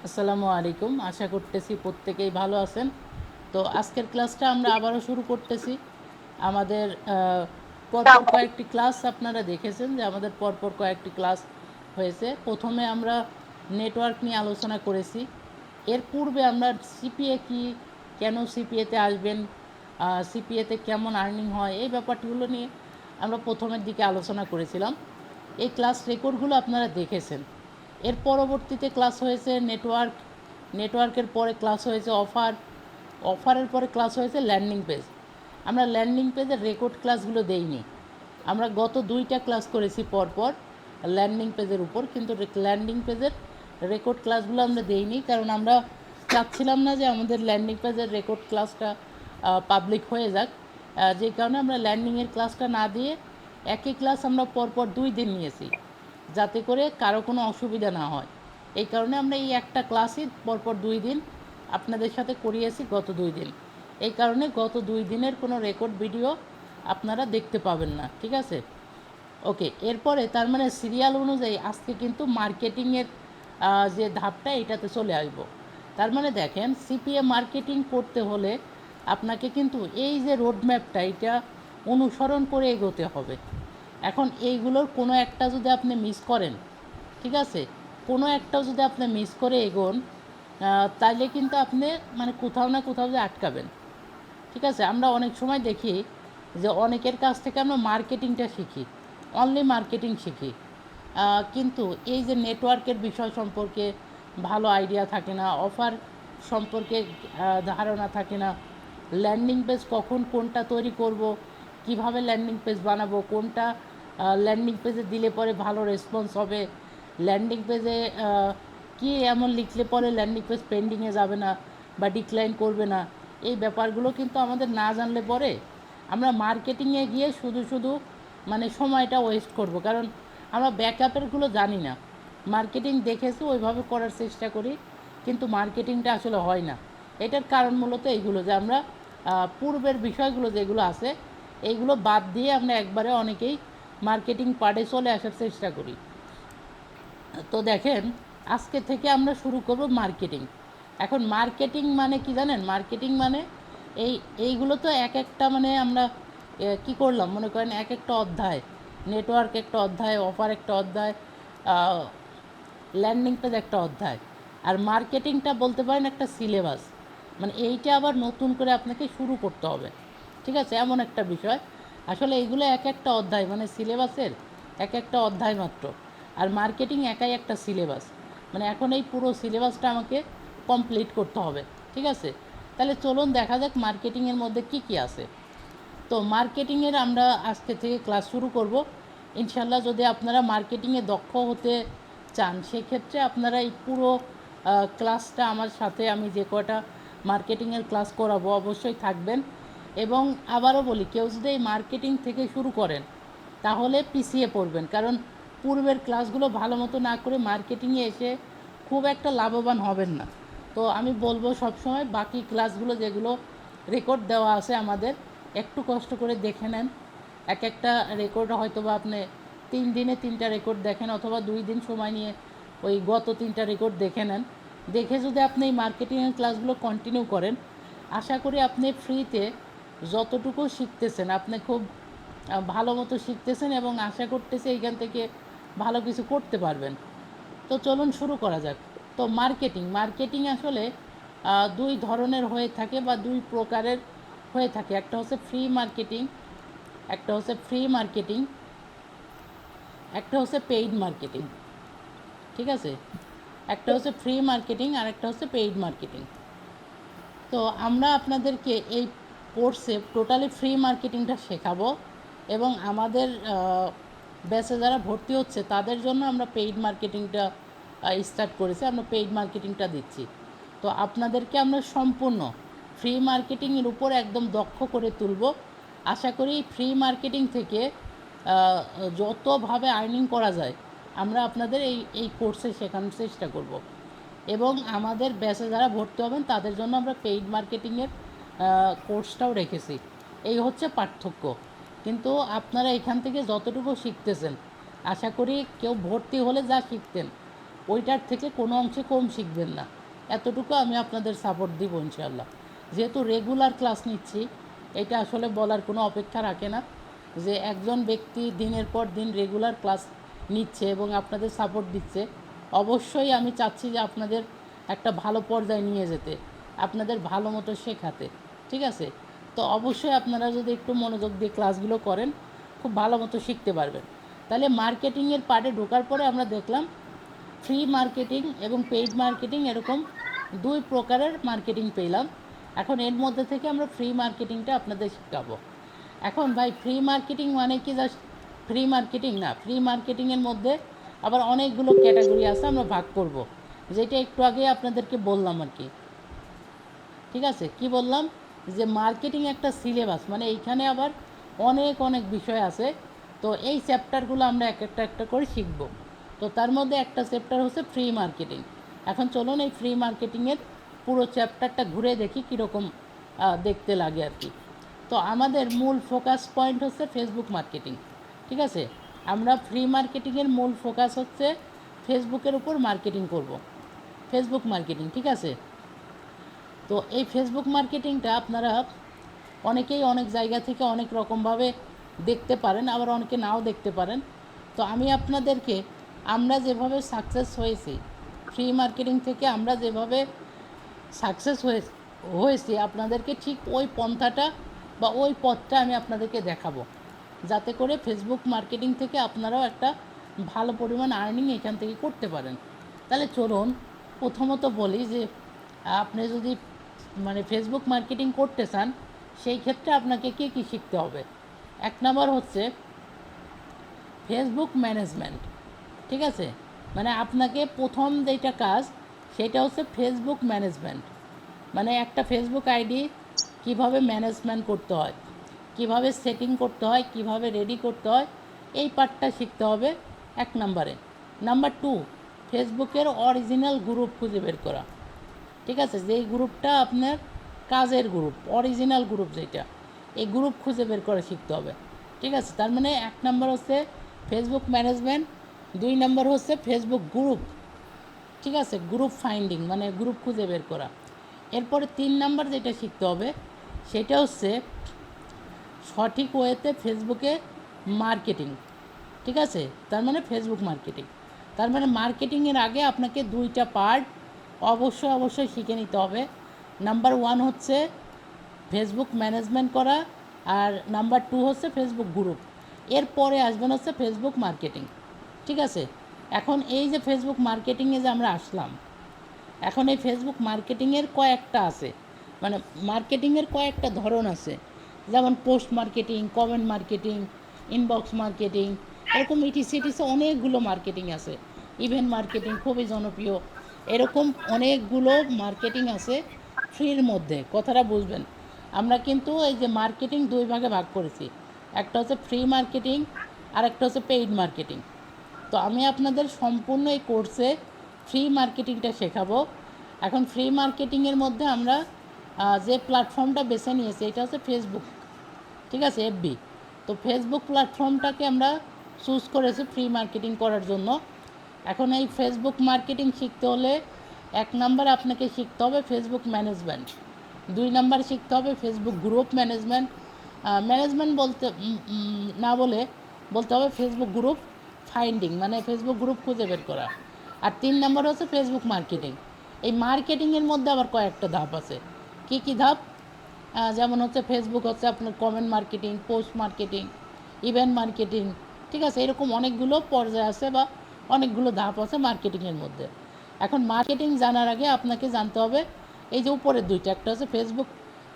আসসালামু আলাইকুম। আশা করতেছি প্রত্যেকেই ভালো আছেন। তো আজকের ক্লাসটা আমরা আবারও শুরু করতেছি। আমাদের পরপর কয়েকটি ক্লাস আপনারা দেখেছেন যে আমাদের পরপর কয়েকটি ক্লাস হয়েছে। প্রথমে আমরা নেটওয়ার্ক নিয়ে আলোচনা করেছি। এর পূর্বে আমরা সিপিএ কি, কেন সিপিএতে আসবেন, সিপিএতে কেমন আর্নিং হয়, এই ব্যাপারগুলো নিয়ে আমরা প্রথমের দিকে আলোচনা করেছিলাম। এই ক্লাস রেকর্ডগুলো আপনারা দেখেছেন। এর পরবর্তীতে ক্লাস হয়েছে নেটওয়ার্কের পরে ক্লাস হয়েছে অফারের পরে ক্লাস হয়েছে ল্যান্ডিং পেজ। আমরা ল্যান্ডিং পেজের রেকর্ড ক্লাসগুলো দেইনি। আমরা গত 2টা ক্লাস করেছি পরপর ল্যান্ডিং পেজের উপর, কিন্তু ল্যান্ডিং পেজের রেকর্ড ক্লাসগুলো আমরা দেইনি, কারণ আমরা চাচ্ছিলাম না যে আমাদের ল্যান্ডিং পেজের রেকর্ড ক্লাসটা পাবলিক হয়ে যাক। যে কারণে আমরা ল্যান্ডিংয়ের ক্লাসটা না দিয়ে একই ক্লাস আমরা পরপর 2 দিন নিয়েছি, যাতে করে কারো কোনো অসুবিধা না হয়। এই কারণে আমরা এই একটা ক্লাসই পরপর 2 দিন আপনাদের সাথে করিয়েছি, গত 2 দিন। এই কারণে গত 2 দিনের কোনো রেকর্ড ভিডিও আপনারা দেখতে পাবেন না, ঠিক আছে? ওকে, এরপরে তার মানে সিরিয়াল অনুযায়ী আজকে কিন্তু মার্কেটিংয়ের যে ধাপটা এটাতে চলে আসবো। তার মানে দেখেন, সিপিএ মার্কেটিং করতে হলে আপনাকে কিন্তু এই যে রোডম্যাপটা এটা অনুসরণ করে এগোতে হবে। এখন এইগুলোর কোনো একটা যদি আপনি মিস করেন, ঠিক আছে, কোনো একটাও যদি আপনি মিস করে এগোন, তাইলে কিন্তু আপনি মানে কোথাও না কোথাও যে আটকাবেন, ঠিক আছে? আমরা অনেক সময় দেখি যে অনেকের কাছ থেকে আমরা মার্কেটিংটা শিখি, অনলি মার্কেটিং শিখি, কিন্তু এই যে নেটওয়ার্কের বিষয় সম্পর্কে ভালো আইডিয়া থাকে না, অফার সম্পর্কে ধারণা থাকে না, ল্যান্ডিং পেজ কখন কোনটা তৈরি করব, কিভাবে ল্যান্ডিং পেজ বানাবো, কোনটা ল্যান্ডিং পেজে দিলে পরে ভালো রেসপন্স হবে, ল্যান্ডিং পেজে কী এমন লিখলে পরে ল্যান্ডিং পেজ পেন্ডিংয়ে যাবে না বা ডিক্লাইন করবে না, এই ব্যাপারগুলো কিন্তু আমাদের না জানলে পরে আমরা মার্কেটিংয়ে গিয়ে শুধু শুধু মানে সময়টা ওয়েস্ট করব, কারণ আমরা ব্যাকআপেরগুলো জানি না। মার্কেটিং দেখেছি, ওইভাবে করার চেষ্টা করি, কিন্তু মার্কেটিংটা আসলে হয় না। এটার কারণ মূলত এইগুলো যে আমরা পূর্বের বিষয়গুলো যেগুলো আছে এইগুলো বাদ দিয়ে আমরা একবারে অনেকেই মার্কেটিং পার্টে চলে আসার চেষ্টা করি। তো দেখেন, আজকে থেকে আমরা শুরু করব মার্কেটিং। এখন মার্কেটিং মানে কি জানেন? মার্কেটিং মানে এইগুলো তো এক একটা মানে আমরা কি করলাম মনে করেন, এক একটা অধ্যায়, নেটওয়ার্ক একটা অধ্যায়, অফার একটা অধ্যায়, ল্যান্ডিং পেজ একটা অধ্যায়, আর মার্কেটিংটা বলতে পারেন একটা সিলেবাস। মানে এইটা আবার নতুন করে আপনাকে শুরু করতে হবে, ঠিক আছে? এমন একটা বিষয়। আসলে এইগুলো এক একটা অধ্যায়, মানে সিলেবাসের এক একটা অধ্যায় মাত্র। আর মার্কেটিং একাই একটা সিলেবাস, মানে এখন এই পুরো সিলেবাসটা আমাকে কমপ্লিট করতে হবে, ঠিক আছে? তাহলে চলুন দেখা যাক মার্কেটিংয়ের মধ্যে কি কি আছে। তো মার্কেটিংয়ের আমরা আজকে থেকে ক্লাস শুরু করব ইনশাল্লাহ। যদি আপনারা মার্কেটিংয়ে দক্ষ হতে চান, সেক্ষেত্রে আপনারা এই পুরো ক্লাসটা আমার সাথে, আমি যে কটা মার্কেটিংয়ের ক্লাস করাবো অবশ্যই থাকবেন। এবং আবারও বলি, কেউ যদি এই মার্কেটিং থেকে শুরু করেন তাহলে পিছিয়ে পড়বেন, কারণ পূর্বের ক্লাসগুলো ভালো মতো না করে মার্কেটিংয়ে এসে খুব একটা লাভবান হবেন না। তো আমি বলবো সবসময় বাকি ক্লাসগুলো যেগুলো রেকর্ড দেওয়া আছে আমাদের, একটু কষ্ট করে দেখে নেন। এক একটা রেকর্ড হয়তো বা আপনি 3 দিনে 3টা রেকর্ড দেখেন, অথবা 2 দিন সময় নিয়ে ওই গত 3টা রেকর্ড দেখে নেন। দেখে যদি আপনি এই মার্কেটিংয়ের ক্লাসগুলো কন্টিনিউ করেন, আশা করি আপনি ফ্রিতে যতটুকু শিখতেছেন আপনি খুব ভালো মতো শিখতেছেন, এবং আশা করতেছি এইখান থেকে ভালো কিছু করতে পারবেন। তো চলুন শুরু করা যাক। তো মার্কেটিং আসলে 2 ধরনের হয়ে থাকে বা 2 প্রকারের হয়ে থাকে। একটা হচ্ছে ফ্রি মার্কেটিং, একটা হচ্ছে একটা হচ্ছে পেইড মার্কেটিং, ঠিক আছে? একটা হচ্ছে ফ্রি মার্কেটিং আর একটা হচ্ছে পেইড মার্কেটিং। তো আমরা আপনাদেরকে এই কোর্সে টোটালি ফ্রি মার্কেটিংটা শেখাবো, এবং আমাদের ব্যাচে যারা ভর্তি হচ্ছে তাদের জন্য আমরা পেইড মার্কেটিংটা স্টার্ট করেছি, আমরা পেইড মার্কেটিংটা দিচ্ছি। তো আপনাদেরকে আমরা সম্পূর্ণ ফ্রি মার্কেটিংয়ের উপর একদম দক্ষ করে তুলব। আশা করি ফ্রি মার্কেটিং থেকে যতভাবে আর্নিং করা যায় আমরা আপনাদের এই কোর্সে শেখানোর চেষ্টা করব। এবং আমাদের ব্যাচে যারা ভর্তি হবেন তাদের জন্য আমরা পেইড মার্কেটিংয়ের কোর্সটাও রেখেছি। এই হচ্ছে পার্থক্য। কিন্তু আপনারা এখান থেকে যতটুকু শিখতেছেন, আশা করি কেউ ভর্তি হলে যা শিখতেন ওইটার থেকে কোনো অংশে কম শিখবেন না, এতটুকু আমি আপনাদের সাপোর্ট দিব ইনশাল্লাহ। যেহেতু রেগুলার ক্লাস নিচ্ছি, এটা আসলে বলার কোনো অপেক্ষা রাখে না যে একজন ব্যক্তি দিনের পর দিন রেগুলার ক্লাস নিচ্ছে এবং আপনাদের সাপোর্ট দিচ্ছে। অবশ্যই আমি চাচ্ছি যে আপনাদের একটা ভালো পর্যায়ে নিয়ে যেতে, আপনাদের ভালো মতো শেখাতে, ঠিক আছে? তো অবশ্যই আপনারা যদি একটু মনোযোগ দিয়ে ক্লাসগুলো করেন, খুব ভালো মতো শিখতে পারবেন। তাহলে মার্কেটিংয়ের পার্টে ঢোকার পরে আমরা দেখলাম ফ্রি মার্কেটিং এবং পেইড মার্কেটিং, এরকম দুই প্রকারের মার্কেটিং পেলাম। এখন এর মধ্যে থেকে আমরা ফ্রি মার্কেটিংটা আপনাদের শেখাবো। এখন ভাই ফ্রি মার্কেটিং মানে কি জাস্ট ফ্রি মার্কেটিং না, ফ্রি মার্কেটিংয়ের মধ্যে আবার অনেকগুলো ক্যাটাগরি আছে, আমরা ভাগ করব, যেটা একটু আগে আপনাদেরকে বললাম আর কি। ঠিক আছে, কি বললাম যে মার্কেটিং একটা সিলেবাস, মানে এইখানে আবার অনেক অনেক বিষয় আছে। তো এই চ্যাপ্টারগুলো আমরা এক একটা করে শিখব। তো তার মধ্যে একটা চ্যাপ্টার হচ্ছে ফ্রি মার্কেটিং। এখন চলুন এই ফ্রি মার্কেটিংয়ের পুরো চ্যাপ্টারটা ঘুরে দেখি কীরকম দেখতে লাগে আর কি। তো আমাদের মূল ফোকাস পয়েন্ট হচ্ছে ফেসবুক মার্কেটিং। ঠিক আছে, আমরা ফ্রি মার্কেটিংয়ের মূল ফোকাস হচ্ছে ফেসবুকের উপর মার্কেটিং করব, ফেসবুক মার্কেটিং। ঠিক আছে, তো এই ফেসবুক মার্কেটিংটা আপনারা অনেকেই অনেক জায়গা থেকে অনেক রকমভাবে দেখতে পারেন, আবার অনেকে নাও দেখতে পারেন। তো আমি আপনাদেরকে আমরা যেভাবে সাকসেস হয়েছি ফ্রি মার্কেটিং থেকে, আমরা যেভাবে সাকসেস হয়েছি আপনাদেরকে ঠিক ওই পন্থাটা বা ওই পথটা আমি আপনাদেরকে দেখাবো, যাতে করে ফেসবুক মার্কেটিং থেকে আপনারাও একটা ভালো পরিমাণ আর্নিং এখান থেকে করতে পারেন। তাহলে চলুন প্রথমত বলি যে আপনি যদি মানে ফেসবুক মার্কেটিং করতে চান, সেই ক্ষেত্রে আপনাকে কী কী শিখতে হবে। এক নম্বর হচ্ছে ফেসবুক ম্যানেজমেন্ট। ঠিক আছে, মানে আপনাকে প্রথম যেটা কাজ সেটা হচ্ছে ফেসবুক ম্যানেজমেন্ট, মানে একটা ফেসবুক আইডি কিভাবে ম্যানেজমেন্ট করতে হয়, কিভাবে সেটিং করতে হয়, কিভাবে রেডি করতে হয়, এই পার্টটা শিখতে হবে এক নম্বরে। নাম্বার 2, ফেসবুকের অরিজিনাল গ্রুপ খুঁজে বের করা। ঠিক আছে, যেই গ্রুপটা আপনার কাজের গ্রুপ, অরিজিনাল গ্রুপ যেটা, এই গ্রুপ খুঁজে বের করে শিখতে হবে। ঠিক আছে, তার মানে এক নম্বর হচ্ছে ফেসবুক ম্যানেজমেন্ট, 2 নম্বর হচ্ছে ফেসবুক গ্রুপ। ঠিক আছে, গ্রুপ ফাইন্ডিং মানে গ্রুপ খুঁজে বের করা। এরপরে 3 নম্বর যেটা শিখতে হবে সেটা হচ্ছে সঠিক ওয়েতে ফেসবুকে মার্কেটিং। ঠিক আছে, তার মানে ফেসবুক মার্কেটিং, তার মানে মার্কেটিংয়ের আগে আপনাকে 2টা পার্ট অবশ্যই শিখে নিতে হবে। নাম্বার 1 হচ্ছে ফেসবুক ম্যানেজমেন্ট করা, আর নাম্বার 2 হচ্ছে ফেসবুক গ্রুপ। এরপরে আসবেন হচ্ছে ফেসবুক মার্কেটিং। ঠিক আছে, এখন এই যে ফেসবুক মার্কেটিংয়ে যে আমরা আসলাম, এখন এই ফেসবুক মার্কেটিংয়ের কয়েকটা আছে, মানে মার্কেটিংয়ের কয়েকটা ধরন আছে, যেমন post marketing, comment marketing, inbox marketing, এরকম ইটিসিটিসে অনেকগুলো মার্কেটিং আছে। ইভেন্ট মার্কেটিং খুবই জনপ্রিয়, এরকম অনেকগুলো মার্কেটিং আছে ফ্রির মধ্যে। কথাটা বুঝবেন, আমরা কিন্তু এই যে মার্কেটিং 2 ভাগে ভাগ করেছি, একটা হচ্ছে ফ্রি মার্কেটিং আর একটা হচ্ছে পেইড মার্কেটিং। তো আমি আপনাদের সম্পূর্ণ এই কোর্সে ফ্রি মার্কেটিংটা শেখাবো। এখন ফ্রি মার্কেটিংয়ের মধ্যে আমরা যে প্ল্যাটফর্মটা বেছে নিয়েছি এটা হচ্ছে ফেসবুক। ঠিক আছে, এফবি। তো ফেসবুক প্ল্যাটফর্মটাকে আমরা চুজ করেছি ফ্রি মার্কেটিং করার জন্য। এখন এই ফেসবুক মার্কেটিং শিখতে হলে 1 নম্বর আপনাকে শিখতে হবে ফেসবুক ম্যানেজমেন্ট, 2 নম্বর শিখতে হবে ফেসবুক গ্রুপ ম্যানেজমেন্ট, ম্যানেজমেন্ট বলতে না বলতে হবে ফেসবুক গ্রুপ ফাইন্ডিং, মানে ফেসবুক গ্রুপ খুঁজে বের করা। আর 3 নম্বর হচ্ছে ফেসবুক মার্কেটিং। এই মার্কেটিংয়ের মধ্যে আবার কয়েকটা ধাপ আছে। কী কী ধাপ? যেমন হচ্ছে ফেসবুক হচ্ছে আপনার comment marketing, post marketing, event marketing. ঠিক আছে, এরকম অনেকগুলো পর্যায় আছে বা অনেকগুলো ধাপ আছে মার্কেটিংয়ের মধ্যে। এখন মার্কেটিং জানার আগে আপনাকে জানতে হবে এই যে উপরের দুইটা, একটা হচ্ছে ফেসবুক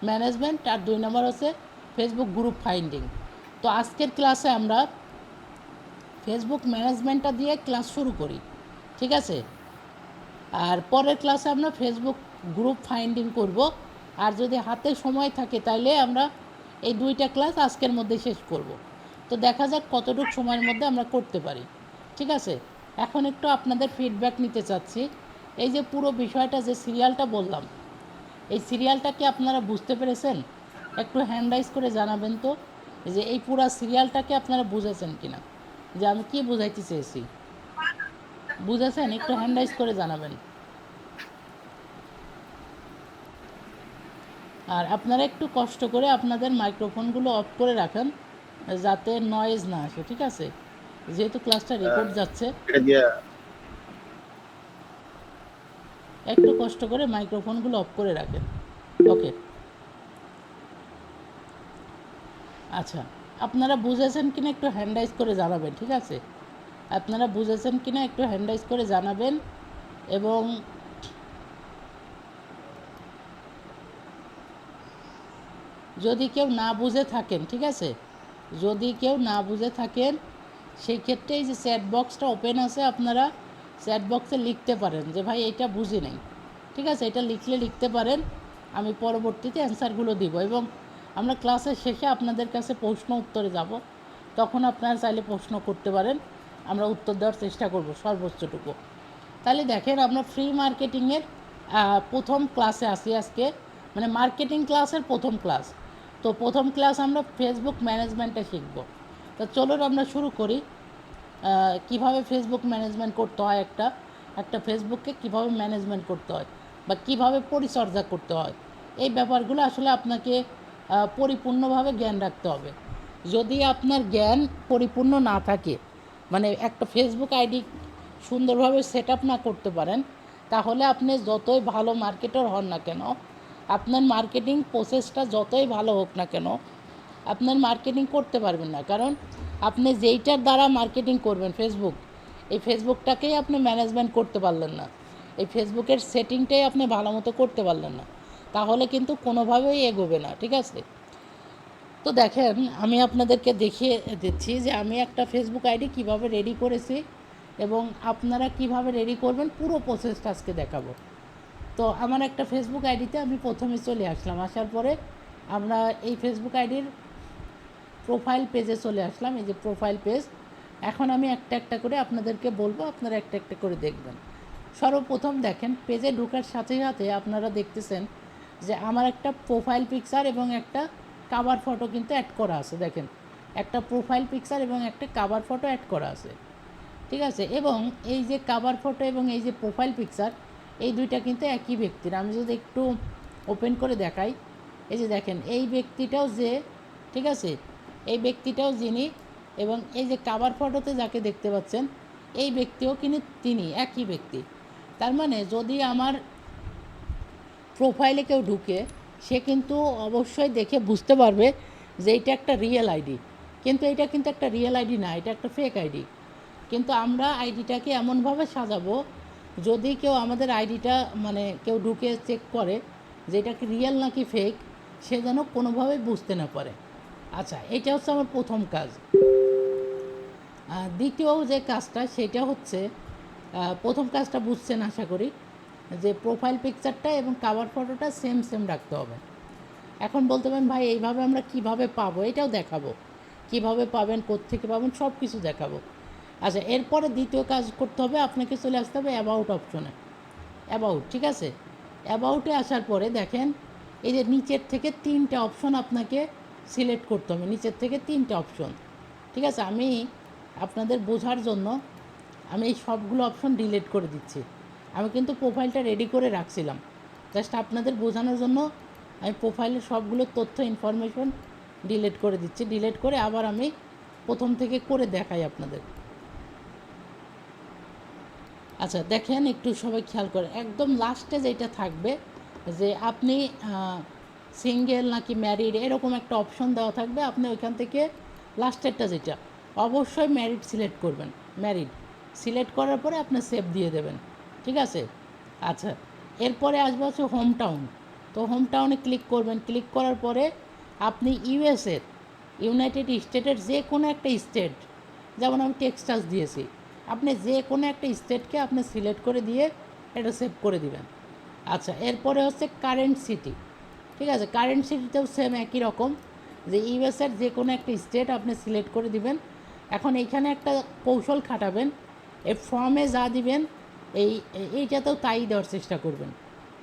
ম্যানেজমেন্ট আর 2 নম্বর হচ্ছে ফেসবুক গ্রুপ ফাইন্ডিং। তো আজকের ক্লাসে আমরা ফেসবুক ম্যানেজমেন্টটা দিয়ে ক্লাস শুরু করি। ঠিক আছে, আর পরের ক্লাসে আমরা ফেসবুক গ্রুপ ফাইন্ডিং করব। আর যদি হাতে সময় থাকে তাহলে আমরা এই 2টা ক্লাস আজকের মধ্যে শেষ করব। তো দেখা যাক কতটুকু সময়ের মধ্যে আমরা করতে পারি। ঠিক আছে, এখন একটু আপনাদের ফিডব্যাক নিতে চাচ্ছি। এই যে পুরো বিষয়টা যে সিরিয়ালটা বললাম, এই সিরিয়ালটা কি আপনারা বুঝতে পেরেছেন? একটু হ্যান্ড রাইজ করে জানাবেন তো যে এই পুরো সিরিয়ালটাকে আপনারা বুঝেছেন কিনা, যে আমি কি বোঝাইতে চেয়েছি। বুঝেছেন? একটু হ্যান্ড রাইজ করে জানাবেন। আর আপনারা একটু কষ্ট করে আপনাদের মাইক্রোফোনগুলো অফ করে রাখেন, যাতে নয়েজ না আসে, ঠিক আছে? যেহেতু ক্লাসটা রেকর্ড যাচ্ছে, এটা দিয়ে একটু কষ্ট করে মাইক্রোফোনগুলো অফ করে রাখেন। ওকে, আচ্ছা, আপনারা বুঝেছেন কিনা একটু হ্যান্ড রাইজ করে জানাবেন, ঠিক আছে? আপনারা বুঝেছেন কিনা একটু হ্যান্ড রাইজ করে জানাবেন। এবং যদি কেউ না বুঝে থাকেন, ঠিক আছে, যদি কেউ না বুঝে থাকেন, সেই ক্ষেত্রে এই যে চ্যাট বক্সটা ওপেন আছে, আপনারা চ্যাট বক্সে লিখতে পারেন যে ভাই এটা বুঝি নাই, ঠিক আছে? এটা লিখতে পারেন, আমি পরবর্তীতে অ্যান্সারগুলো দিব। এবং আমরা ক্লাসের শেষে আপনাদের কাছে প্রশ্ন উত্তরে যাব, তখন আপনারা চাইলে প্রশ্ন করতে পারেন, আমরা উত্তর দেওয়ার চেষ্টা করব সর্বোচ্চটুকু। তাহলে দেখেন, আমরা ফ্রি মার্কেটিংয়ের প্রথম ক্লাসে আসি আজকে, মানে মার্কেটিং ক্লাসের প্রথম ক্লাস। তো প্রথম ক্লাস আমরা ফেসবুক ম্যানেজমেন্টে শিখব। তো চলুন আমরা শুরু করি। কিভাবে ফেসবুক ম্যানেজমেন্ট করতে হয়, একটা ফেসবুককে কিভাবে ম্যানেজমেন্ট করতে হয় বা কিভাবে পরিচর্যা করতে হয়, এই ব্যাপারগুলো আসলে আপনাকে পরিপূর্ণভাবে জ্ঞান রাখতে হবে। যদি আপনার জ্ঞান পরিপূর্ণ না থাকে, মানে একটা ফেসবুক আইডি সুন্দরভাবে সেট আপ না করতে পারেন, তাহলে আপনি যতই ভালো মার্কেটার হন না কেন, আপনার মার্কেটিং প্রসেসটা যতই ভালো হোক না কেন, আপনার মার্কেটিং করতে পারবেন না। কারণ আপনি যেইটার দ্বারা মার্কেটিং করবেন ফেসবুক, এই ফেসবুকটাকেই আপনি ম্যানেজমেন্ট করতে পারলেন না, এই ফেসবুকের সেটিংটাই আপনি ভালো মতো করতে পারলেন না, তাহলে কিন্তু কোনোভাবেই এগোবে না, ঠিক আছে? তো দেখেন, আমি আপনাদেরকে দেখিয়ে দিচ্ছি যে আমি একটা ফেসবুক আইডি কিভাবে রেডি করেছি এবং আপনারা কিভাবে রেডি করবেন, পুরো প্রসেসটা আজকে দেখাবো। তো আমার একটা ফেসবুক আইডিতে আমি প্রথমে চলে আসলাম, আসার পরে আমরা এই ফেসবুক আইডির প্রোফাইল পেজে চলে আসলাম। এই যে প্রোফাইল পেজ, এখন আমি একটা একটা করে আপনাদেরকে বলবো, আপনারা একটা একটা করে দেখবেন। সর্বপ্রথম দেখেন, পেজে ঢোকার সাথে সাথে আপনারা দেখতেছেন যে আমার একটা প্রোফাইল পিকচার এবং একটা কাভার ফটো কিন্তু অ্যাড করা আছে। দেখেন, একটা প্রোফাইল পিকচার এবং একটা কাভার ফটো অ্যাড করা আছে, ঠিক আছে? এবং এই যে কাভার ফটো এবং এই যে প্রোফাইল পিকচার, এই দুইটা কিন্তু একই ব্যক্তির। আমি যদি একটু ওপেন করে দেখাই, এই যে দেখেন, এই ব্যক্তিটাও যে, ঠিক আছে, এই ব্যক্তিটাও যিনি, এবং এই যে কাভার ফটোতে যাকে দেখতে পাচ্ছেন, এই ব্যক্তিও কিন্তু তিনি একই ব্যক্তি। তার মানে যদি আমার প্রোফাইলে কেউ ঢুকে, সে কিন্তু অবশ্যই দেখে বুঝতে পারবে যে এইটা একটা রিয়েল আইডি। কিন্তু এটা কিন্তু একটা রিয়েল আইডি না, এটা একটা ফেক আইডি। কিন্তু আমরা আইডিটাকে এমনভাবে সাজাবো, যদি কেউ আমাদের আইডিটা, মানে কেউ ঢুকে চেক করে যে এটা কি রিয়েল নাকি ফেক, সে যেন কোনোভাবেই বুঝতে না পারে। আচ্ছা, এটা হচ্ছে আমার প্রথম কাজ। দ্বিতীয় যে কাজটা, সেটা হচ্ছে, প্রথম কাজটা বুঝছেন আশা করি, যে প্রোফাইল পিকচারটা এবং কাভার ফটোটা সেম সেম রাখতে হবে। এখন বলতে পারেন ভাই এইভাবে আমরা কিভাবে পাবো, এটাও দেখাবো, কিভাবে পাবেন, কোত্থেকে পাবেন, সব কিছু দেখাবো। আচ্ছা, এরপরে দ্বিতীয় কাজ করতে হবে, আপনাকে চলে আসতে হবে অ্যাবাউট অপশনে। অ্যাবাউট, ঠিক আছে? অ্যাবাউটে আসার পরে দেখেন, এই যে নিচের থেকে তিনটে অপশন আপনাকে সিলেক্ট করতে হবে, নিচের থেকে তিনটে অপশন, ঠিক আছে? আমি আপনাদের বোঝার জন্য আমি এই সবগুলো অপশন ডিলিট করে দিচ্ছি। আমি কিন্তু প্রোফাইলটা রেডি করে রাখছিলাম, জাস্ট আপনাদের বোঝানোর জন্য আমি প্রোফাইলের সবগুলো তথ্য ইনফরমেশন ডিলিট করে দিচ্ছি। ডিলিট করে আবার আমি প্রথম থেকে করে দেখাই আপনাদের। আচ্ছা, দেখেন, একটু সবাই খেয়াল করে, একদম লাস্টে যেটা থাকবে, যে আপনি সিঙ্গেল নাকি ম্যারিড, এরকম একটা অপশন দেওয়া থাকবে। আপনি ওইখান থেকে লাস্টেরটা যেটা, অবশ্যই ম্যারিড সিলেক্ট করবেন। ম্যারিড সিলেক্ট করার পরে আপনি সেভ দিয়ে দেবেন, ঠিক আছে? আচ্ছা, এরপরে আসবে হচ্ছে হোম টাউন। তো হোম টাউনে ক্লিক করবেন। ক্লিক করার পরে আপনি ইউএসের, ইউনাইটেড স্টেটের যে কোনো একটা স্টেট, যেমন আমি টেক্সাস দিয়েছি, আপনি যে কোনো একটা স্টেটকে আপনি সিলেক্ট করে দিয়ে এটা সেভ করে দিবেন। আচ্ছা, এরপরে হচ্ছে কারেন্ট সিটি, ঠিক আছে? কারেন্ট সিটিতেও সেম একই রকম, যে ইউএসের যে কোনো একটা স্টেট আপনি সিলেক্ট করে দিবেন। এখন এইখানে একটা কৌশল খাটাবেন, এই ফর্মে যা দিবেন এইটাতেও তাই দেওয়ার চেষ্টা করবেন,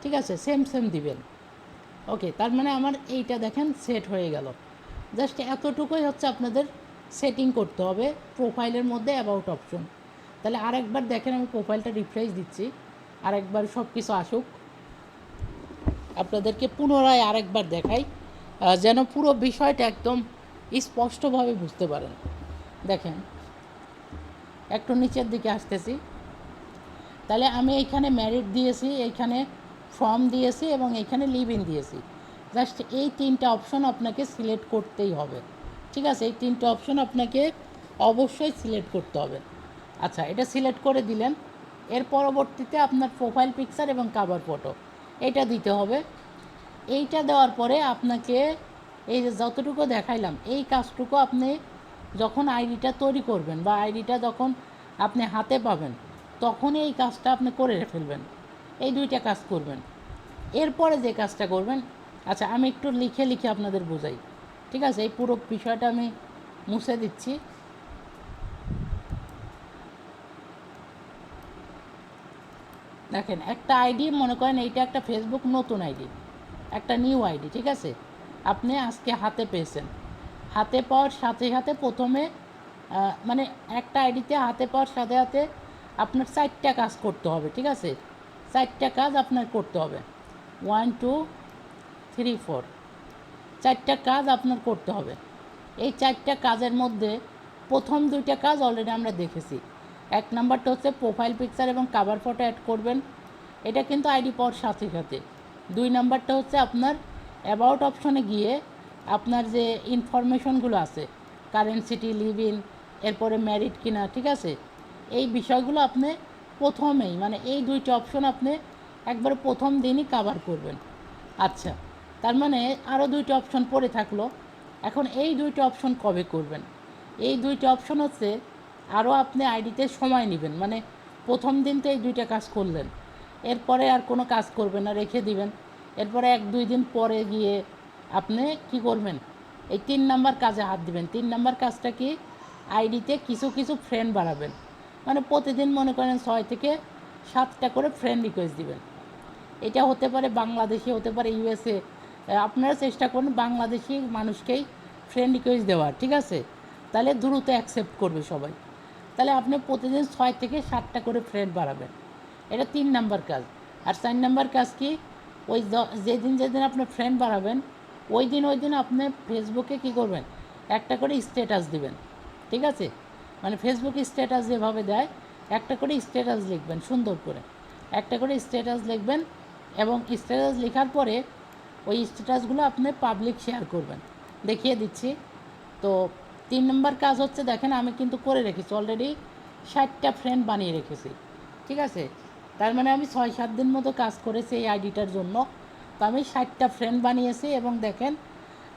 ঠিক আছে? সেম সেম দিবেন। ওকে, তার মানে আমার এইটা দেখেন সেট হয়ে গেল। জাস্ট এতটুকুই হচ্ছে আপনাদের সেটিং করতে হবে প্রোফাইলের মধ্যে অ্যাবাউট অপশন। তাহলে আরেকবার দেখেন, আমি প্রোফাইলটা রিফ্রেশ দিচ্ছি, আরেকবার সব কিছু আসুক, আপনাদেরকে পুনরায় আরেকবার দেখাই, যেন পুরো বিষয়টা একদম স্পষ্টভাবে বুঝতে পারেন। দেখেন, একটু নিচের দিকে আসতেছি, তাহলে আমি এইখানে ম্যারিড দিয়েছি, এইখানে ফর্ম দিয়েছি এবং এইখানে লিভ ইন দিয়েছি। জাস্ট এই তিনটা অপশন আপনাকে সিলেক্ট করতেই হবে, ঠিক আছে? এই তিনটা অপশন আপনাকে অবশ্যই সিলেক্ট করতে হবে। আচ্ছা, এটা সিলেক্ট করে দিলেন, এর পরবর্তীতে আপনার প্রোফাইল পিকচার এবং কাভার ফটো এটা দিতে হবে। এইটা দেওয়ার পরে আপনাকে এই যে যতটুকু দেখাইলাম এই কাজটুকু আপনি যখন আইডিটা তৈরি করবেন বা আইডিটা যখন আপনি হাতে পাবেন তখনই এই কাজটা আপনি করে ফেলবেন। এই দুইটা কাজ করবেন। এরপরে যে কাজটা করবেন, আচ্ছা আমি একটু লিখে লিখে আপনাদের বোঝাই, ঠিক আছে? এই পুরো বিষয়টা আমি মুছে দিচ্ছি। দেখেন, একটা আইডি মনে করেন এইটা একটা ফেসবুক নতুন আইডি, একটা নিউ আইডি, ঠিক আছে? আপনি আজকে হাতে পেয়েছেন। হাতে পাওয়ার সাথে সাথে প্রথমে মানে একটা আইডিতে হাতে পাওয়ার সাথে সাথে আপনার 4টা কাজ করতে হবে, ঠিক আছে? 4টা কাজ আপনার করতে হবে, 1 2 3 4, 4টা কাজ আপনার করতে হবে। এই 4টা কাজের মধ্যে প্রথম 2টা কাজ অলরেডি আমরা দেখেছি। 1 নাম্বারটা হচ্ছে প্রোফাইল পিকচার এবং কাভার ফটো অ্যাড করবেন, এটা কিন্তু আইডি পাওয়ার সাথে সাথে। 2 নাম্বারটা হচ্ছে আপনার অ্যাবাউট অপশনে গিয়ে আপনার যে ইনফরমেশনগুলো আছে, কারেন্ট সিটি, লিভ ইন, এরপরে ম্যারিড কিনা, ঠিক আছে? এই বিষয়গুলো আপনি প্রথমেই মানে এই 2টা অপশন আপনি একবারে প্রথম দিনই কাভার করবেন। আচ্ছা, তার মানে আরও 2টা অপশন পড়ে থাকলো। এখন এই 2টা অপশন কবে করবেন? এই 2টা অপশন হচ্ছে আরও আপনি আইডিতে সময় নেবেন, মানে প্রথম দিন তো এই 2টা কাজ করলেন, এরপরে আর কোনো কাজ করবেন না, রেখে দিবেন। এরপরে 1-2 দিন পরে গিয়ে আপনি কি করবেন? এই 3 নাম্বার কাজে হাত দিবেন। 3 নাম্বার কাজটা কি? আইডিতে কিছু কিছু ফ্রেন্ড বাড়াবেন, মানে প্রতিদিন মনে করেন 6 থেকে 7টা করে ফ্রেন্ড রিকোয়েস্ট দিবেন। এটা হতে পারে বাংলাদেশি, হতে পারে ইউএসএ। আপনারা চেষ্টা করুন বাংলাদেশি মানুষকেই ফ্রেন্ড রিকোয়েস্ট দেওয়ার, ঠিক আছে? তাহলে দ্রুত অ্যাকসেপ্ট করবে সবাই। তাহলে আপনি প্রতিদিন 6 থেকে 7টা করে ফ্রেন্ড বাড়াবেন, এটা 3 নাম্বার কাজ। আর 4 নাম্বার কাজ কি? ওই যেদিন যেদিন আপনি ফ্রেন্ড বাড়াবেন ওই দিন আপনি ফেসবুকে কি করবেন? একটা করে স্ট্যাটাস দিবেন, ঠিক আছে? মানে ফেসবুক স্ট্যাটাস যেভাবে দেয় একটা করে স্ট্যাটাস লিখবেন, সুন্দর করে একটা করে স্ট্যাটাস লিখবেন এবং স্ট্যাটাস লেখার পরে ওই স্ট্যাটাসগুলো আপনি পাবলিক শেয়ার করবেন। দেখিয়ে দিচ্ছি। তো 3 নম্বর কাজ হচ্ছে, দেখেন আমি কিন্তু করে রেখেছি অলরেডি, 60টা ফ্রেন্ড বানিয়ে রেখেছি, ঠিক আছে? তার মানে আমি 6-7 দিন মতো কাজ করেছি এই আইডিটার জন্য। তো আমি 60টা ফ্রেন্ড বানিয়েছি এবং দেখেন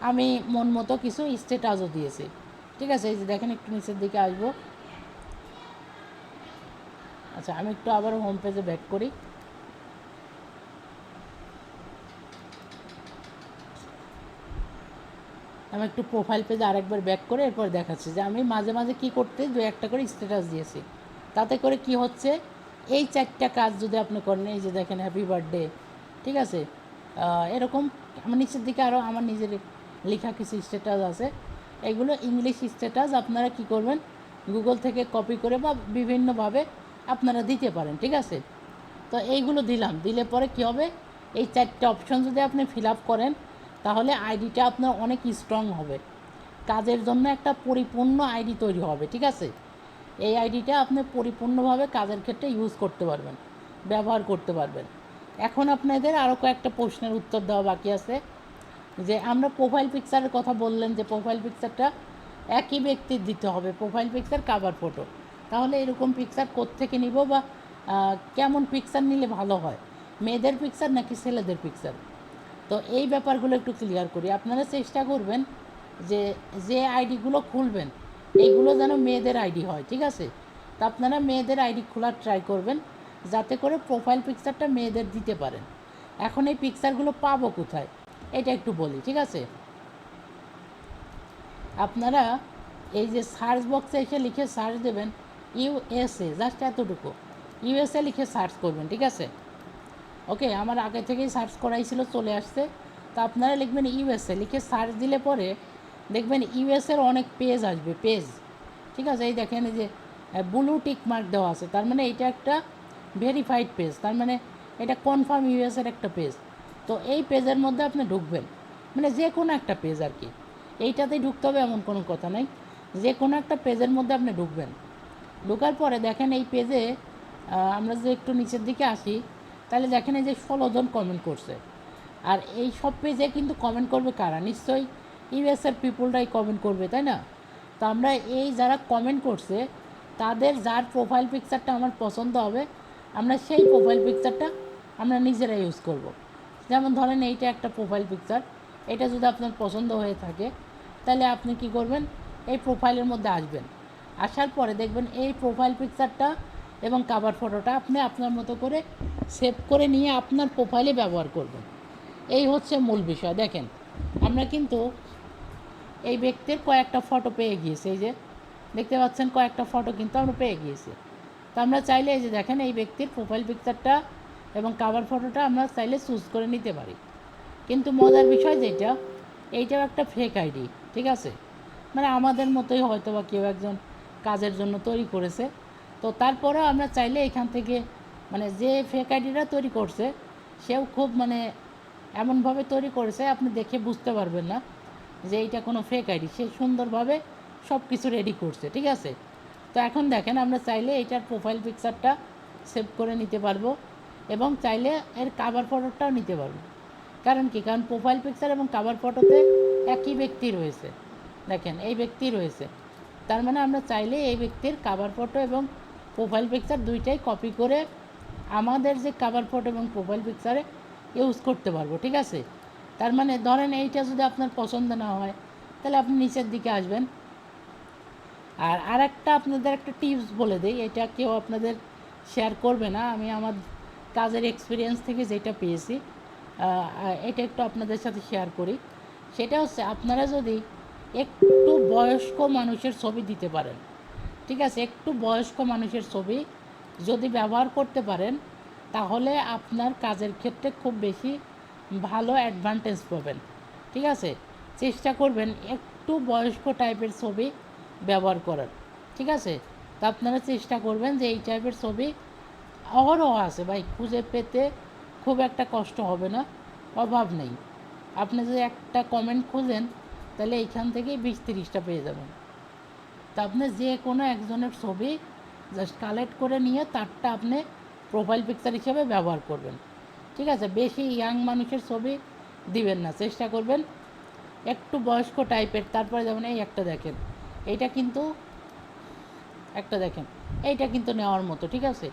আমি মন মতো কিছু স্ট্যাটাসও দিয়েছি, ঠিক আছে? এই যে দেখেন, একটু নিচের দিকে আসবো। আচ্ছা, আমি একটু আবার হোম পেজে ব্যাক করি। আমি একটু প্রোফাইল পেজে আরেকবার ব্যাক করে এরপর দেখাচ্ছি যে আমি মাঝে মাঝে কী করতে 2-1টা করে স্ট্যাটাস দিয়েছি। তাতে করে কি হচ্ছে, এই 4টা কাজ যদি আপনি করেন, এই যে দেখেন হ্যাপি বার্থডে, ঠিক আছে? এরকম আমার নিচের দিকে আরও আমার নিজের লেখা কিছু স্ট্যাটাস আছে, এগুলো ইংলিশ স্ট্যাটাস। আপনারা কি করবেন? গুগল থেকে কপি করে বা বিভিন্নভাবে আপনারা দিতে পারেন, ঠিক আছে? তো এইগুলো দিলাম, দিলে পরে কি হবে? এই 4টা অপশন যদি আপনি ফিল আপ করেন তাহলে আইডিটা আপনার অনেক স্ট্রং হবে, কাজের জন্য একটা পরিপূর্ণ আইডি তৈরি হবে, ঠিক আছে? এই আইডিটা আপনি পরিপূর্ণভাবে কাজের ক্ষেত্রে ইউজ করতে পারবেন, ব্যবহার করতে পারবেন। এখন আপনাদের আরও কয়েকটা প্রশ্নের উত্তর দেওয়া বাকি আছে। যে আমরা প্রোফাইল পিকচারের কথা বললেন যে প্রোফাইল পিকচারটা একই ব্যক্তির দিতে হবে, প্রোফাইল পিকচার কাভার ফটো। তাহলে এরকম পিকচার কোত্থেকে নিব বা কেমন পিকচার নিলে ভালো হয়, মেয়েদের পিকচার নাকি ছেলেদের পিকচার? তো এই ব্যাপারগুলো একটু ক্লিয়ার করি। আপনারা চেষ্টা করবেন যে যে আইডিগুলো খুলবেন এইগুলো যেন মেয়েদের আইডি হয়, ঠিক আছে? তো আপনারা মেয়েদের আইডি খোলার ট্রাই করবেন যাতে করে প্রোফাইল পিকচারটা মেয়েদের দিতে পারেন। এখন এই পিকচারগুলো পাবো কোথায় এটা একটু বলি, ঠিক আছে? আপনারা এই যে সার্চ বক্সে এসে লিখে সার্চ দেবেন ইউএসএ, জাস্ট এতটুকু, ইউএসএ লিখে সার্চ করবেন, ঠিক আছে? ওকে, আমার আগে থেকেই সার্চ করাই ছিল, চলে আসছে। তো আপনারা লিখবেন ইউএসএ, লিখে সার্চ দিলে পরে দেখবেন ইউএসএর অনেক পেজ আসবে, পেজ, ঠিক আছে? এই দেখেন, এই যে ব্লু টিক মার্ক দেওয়া আছে, তার মানে এটা একটা ভেরিফাইড পেজ, তার মানে এটা কনফার্ম ইউএসের একটা পেজ। তো এই পেজের মধ্যে আপনি ঢুকবেন, মানে যে কোনো একটা পেজ আর কি, এইটাতেই ঢুকতে হবে এমন কোনো কথা নাই, যে কোনো একটা পেজের মধ্যে আপনি ঢুকবেন। ঢোকার পরে দেখেন এই পেজে আমরা যদি একটু নিচের দিকে আসি, তাহলে দেখেন এই যে 16 জন কমেন্ট করছে। আর এই সব পেজে কিন্তু কমেন্ট করবে কারা? নিশ্চয়ই ইউএসের পিপুলরাই কমেন্ট করবে, তাই না? তো আমরা এই যারা কমেন্ট করছে তাদের যার প্রোফাইল পিকচারটা আমার পছন্দ হবে, আমরা সেই প্রোফাইল পিকচারটা আমরা নিজেরা ইউজ করব। যেমন ধরেন এইটা একটা প্রোফাইল পিকচার, এটা যদি আপনার পছন্দ হয়ে থাকে তাহলে আপনি কি করবেন, এই প্রোফাইলের মধ্যে আসবেন। আসার পরে দেখবেন এই প্রোফাইল পিকচারটা এবং কাভার ফটোটা আপনি আপনার মতো করে সেভ করে নিয়ে আপনার প্রোফাইলে ব্যবহার করবেন। এই হচ্ছে মূল বিষয়। দেখেন আমরা কিন্তু এই ব্যক্তির কয়েকটা ফটো পেয়ে গিয়েছি, এই যে দেখতে পাচ্ছেন কয়েকটা ফটো কিন্তু আমরা পেয়ে গিয়েছি। তো আমরা চাইলে এই যে দেখেন এই ব্যক্তির প্রোফাইল পিকচারটা এবং কাভার ফটোটা আমরা চাইলে চুজ করে নিতে পারি। কিন্তু মজার বিষয় যেটা, এইটাও একটা ফেক আইডি, ঠিক আছে? মানে আমাদের মতোই হয়তো বা কেউ একজন কাজের জন্য তৈরি করেছে। তো তারপরেও আমরা চাইলে এখান থেকে, মানে যে ফেক আইডিটা তৈরি করছে সেও খুব মানে এমনভাবে তৈরি করেছে আপনি দেখে বুঝতে পারবেন না যে এইটা কোনো ফেক আইডি। সে সুন্দরভাবে সব কিছু রেডি করছে, ঠিক আছে? তো এখন দেখেন আমরা চাইলে এইটার প্রোফাইল পিকচারটা সেভ করে নিতে পারবো এবং চাইলে এর কাভার ফটোটাও নিতে পারবো। কারণ কি? কারণ প্রোফাইল পিকচার এবং কাভার ফটোতে একই ব্যক্তি রয়েছে। দেখেন এই ব্যক্তি রয়েছে, তার মানে আমরা চাইলে এই ব্যক্তির কাভার ফটো এবং প্রোফাইল পিকচার দুইটাই কপি করে আমাদের যে কাভার ফটো এবং প্রোফাইল পিকচারে ইউজ করতে পারবো, ঠিক আছে? তার মানে ধরেন এইটা যদি আপনার পছন্দ না হয় তাহলে আপনি নিচের দিকে আসবেন। আর আরেকটা আপনাদের একটা টিপস বলে দিই, এটা কেউ আপনাদের শেয়ার করবে না, আমি আমার কাজের এক্সপিরিয়েন্স থেকে যেটা পেয়েছি এটা একটু আপনাদের সাথে শেয়ার করি। সেটা হচ্ছে আপনারা যদি একটু বয়স্ক মানুষের ছবি দিতে পারেন, ঠিক আছে? একটু বয়স্ক মানুষের ছবি যদি ব্যবহার করতে পারেন তাহলে আপনার কাজের ক্ষেত্রে খুব বেশি ভালো অ্যাডভান্টেজ পাবেন, ঠিক আছে? চেষ্টা করবেন একটু বয়স্ক টাইপের ছবি ব্যবহার করার, ঠিক আছে? তো আপনারা চেষ্টা করবেন যে এই টাইপের ছবি অহরহ আছে ভাই, খুঁজে পেতে খুব একটা কষ্ট হবে না, অভাব নেই। আপনি যদি একটা কমেন্ট খুঁজেন তাহলে এইখান থেকেই 20-30টা পেয়ে যাবেন। তা আপনি যে কোনো একজনের ছবি জাস্ট কালেক্ট করে নিয়ে তারটা আপনি প্রোফাইল পিকচার হিসেবে ব্যবহার করবেন, ঠিক আছে? বেশি ইয়াং মানুষের ছবি দিবেন না, চেষ্টা করবেন একটু বয়স্ক টাইপের। তারপরে যেমন এই একটা দেখেন, এইটা কিন্তু একটা দেখেন, এইটা কিন্তু নেওয়ার মতো, ঠিক আছে?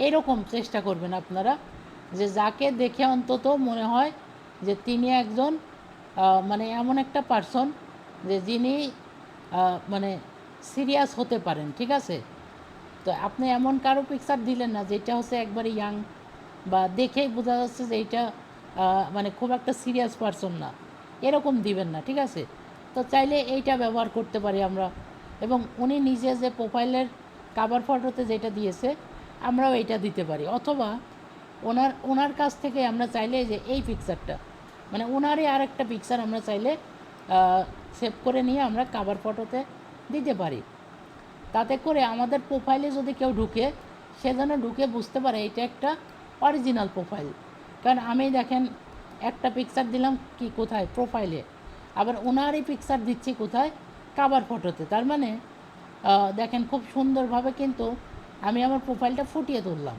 এইরকম চেষ্টা করবেন আপনারা, যে যাকে দেখে অন্তত মনে হয় যে তিনি একজন মানে এমন একটা পার্সন যে যিনি মানে সিরিয়াস হতে পারেন, ঠিক আছে? তো আপনি এমন কারো পিকচার দিলেন না যেটা হচ্ছে একবারে ইয়াং বা দেখেই বোঝা যাচ্ছে যে এইটা মানে খুব একটা সিরিয়াস পার্সন না, এরকম দিবেন না, ঠিক আছে? তো চাইলে এইটা ব্যবহার করতে পারি আমরা। এবং উনি নিজে যে প্রোফাইলের কাভার ফটোতে যেটা দিয়েছে আমরাও এইটা দিতে পারি, অথবা ওনার কাছ থেকে আমরা চাইলে যে এই পিকচারটা, মানে ওনারই আরেকটা পিকচার আমরা চাইলে সেভ করে নিয়ে আমরা কাভার ফটোতে দিতে পারি। তাতে করে আমাদের প্রোফাইলে যদি কেউ ঢুকে সে যেন ঢুকে বুঝতে পারে এটা একটা অরিজিনাল প্রোফাইল। কারণ আমি দেখেন একটা পিকচার দিলাম কি কোথায়? প্রোফাইলে। আবার ওনারই পিকচার দিচ্ছি কোথায়? কাভার ফটোতে। তার মানে দেখেন খুব সুন্দরভাবে কিন্তু আমি আমার প্রোফাইলটা ফুটিয়ে তুললাম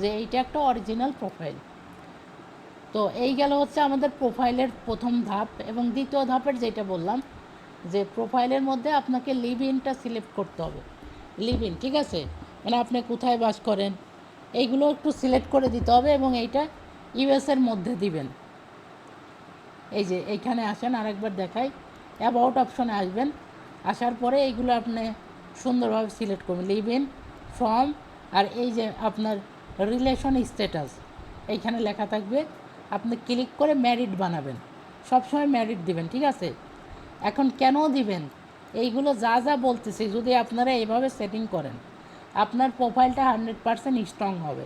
যে এইটা একটা অরিজিনাল প্রোফাইল। তো এই গেল হচ্ছে আমাদের প্রোফাইলের প্রথম ধাপ। এবং দ্বিতীয় ধাপের যেটা বললাম যে প্রোফাইলের মধ্যে আপনাকে লিভ ইনটা সিলেক্ট করতে হবে। লিভ ইন, ঠিক আছে? মানে আপনি কোথায় বাস করেন এইগুলো একটু সিলেক্ট করে দিতে হবে এবং এইটা ইউএসের মধ্যে দিবেন। এই যে এইখানে আসেন, আরেকবার দেখাই, অ্যাবাউট অপশনে আসবেন। আসার পরে এইগুলো আপনি সুন্দরভাবে সিলেক্ট করবেন, লিভ ইন, ফ্রম, আর এই যে আপনার রিলেশন স্ট্যাটাস এইখানে লেখা থাকবে, আপনি ক্লিক করে ম্যারিড বানাবেন, সবসময় ম্যারিড দিবেন, ঠিক আছে? এখন কেন দিবেন এইগুলো যা যা বলতেছি, যদি আপনারা এইভাবে সেটিং করেন আপনার প্রোফাইলটা 100% স্ট্রং হবে।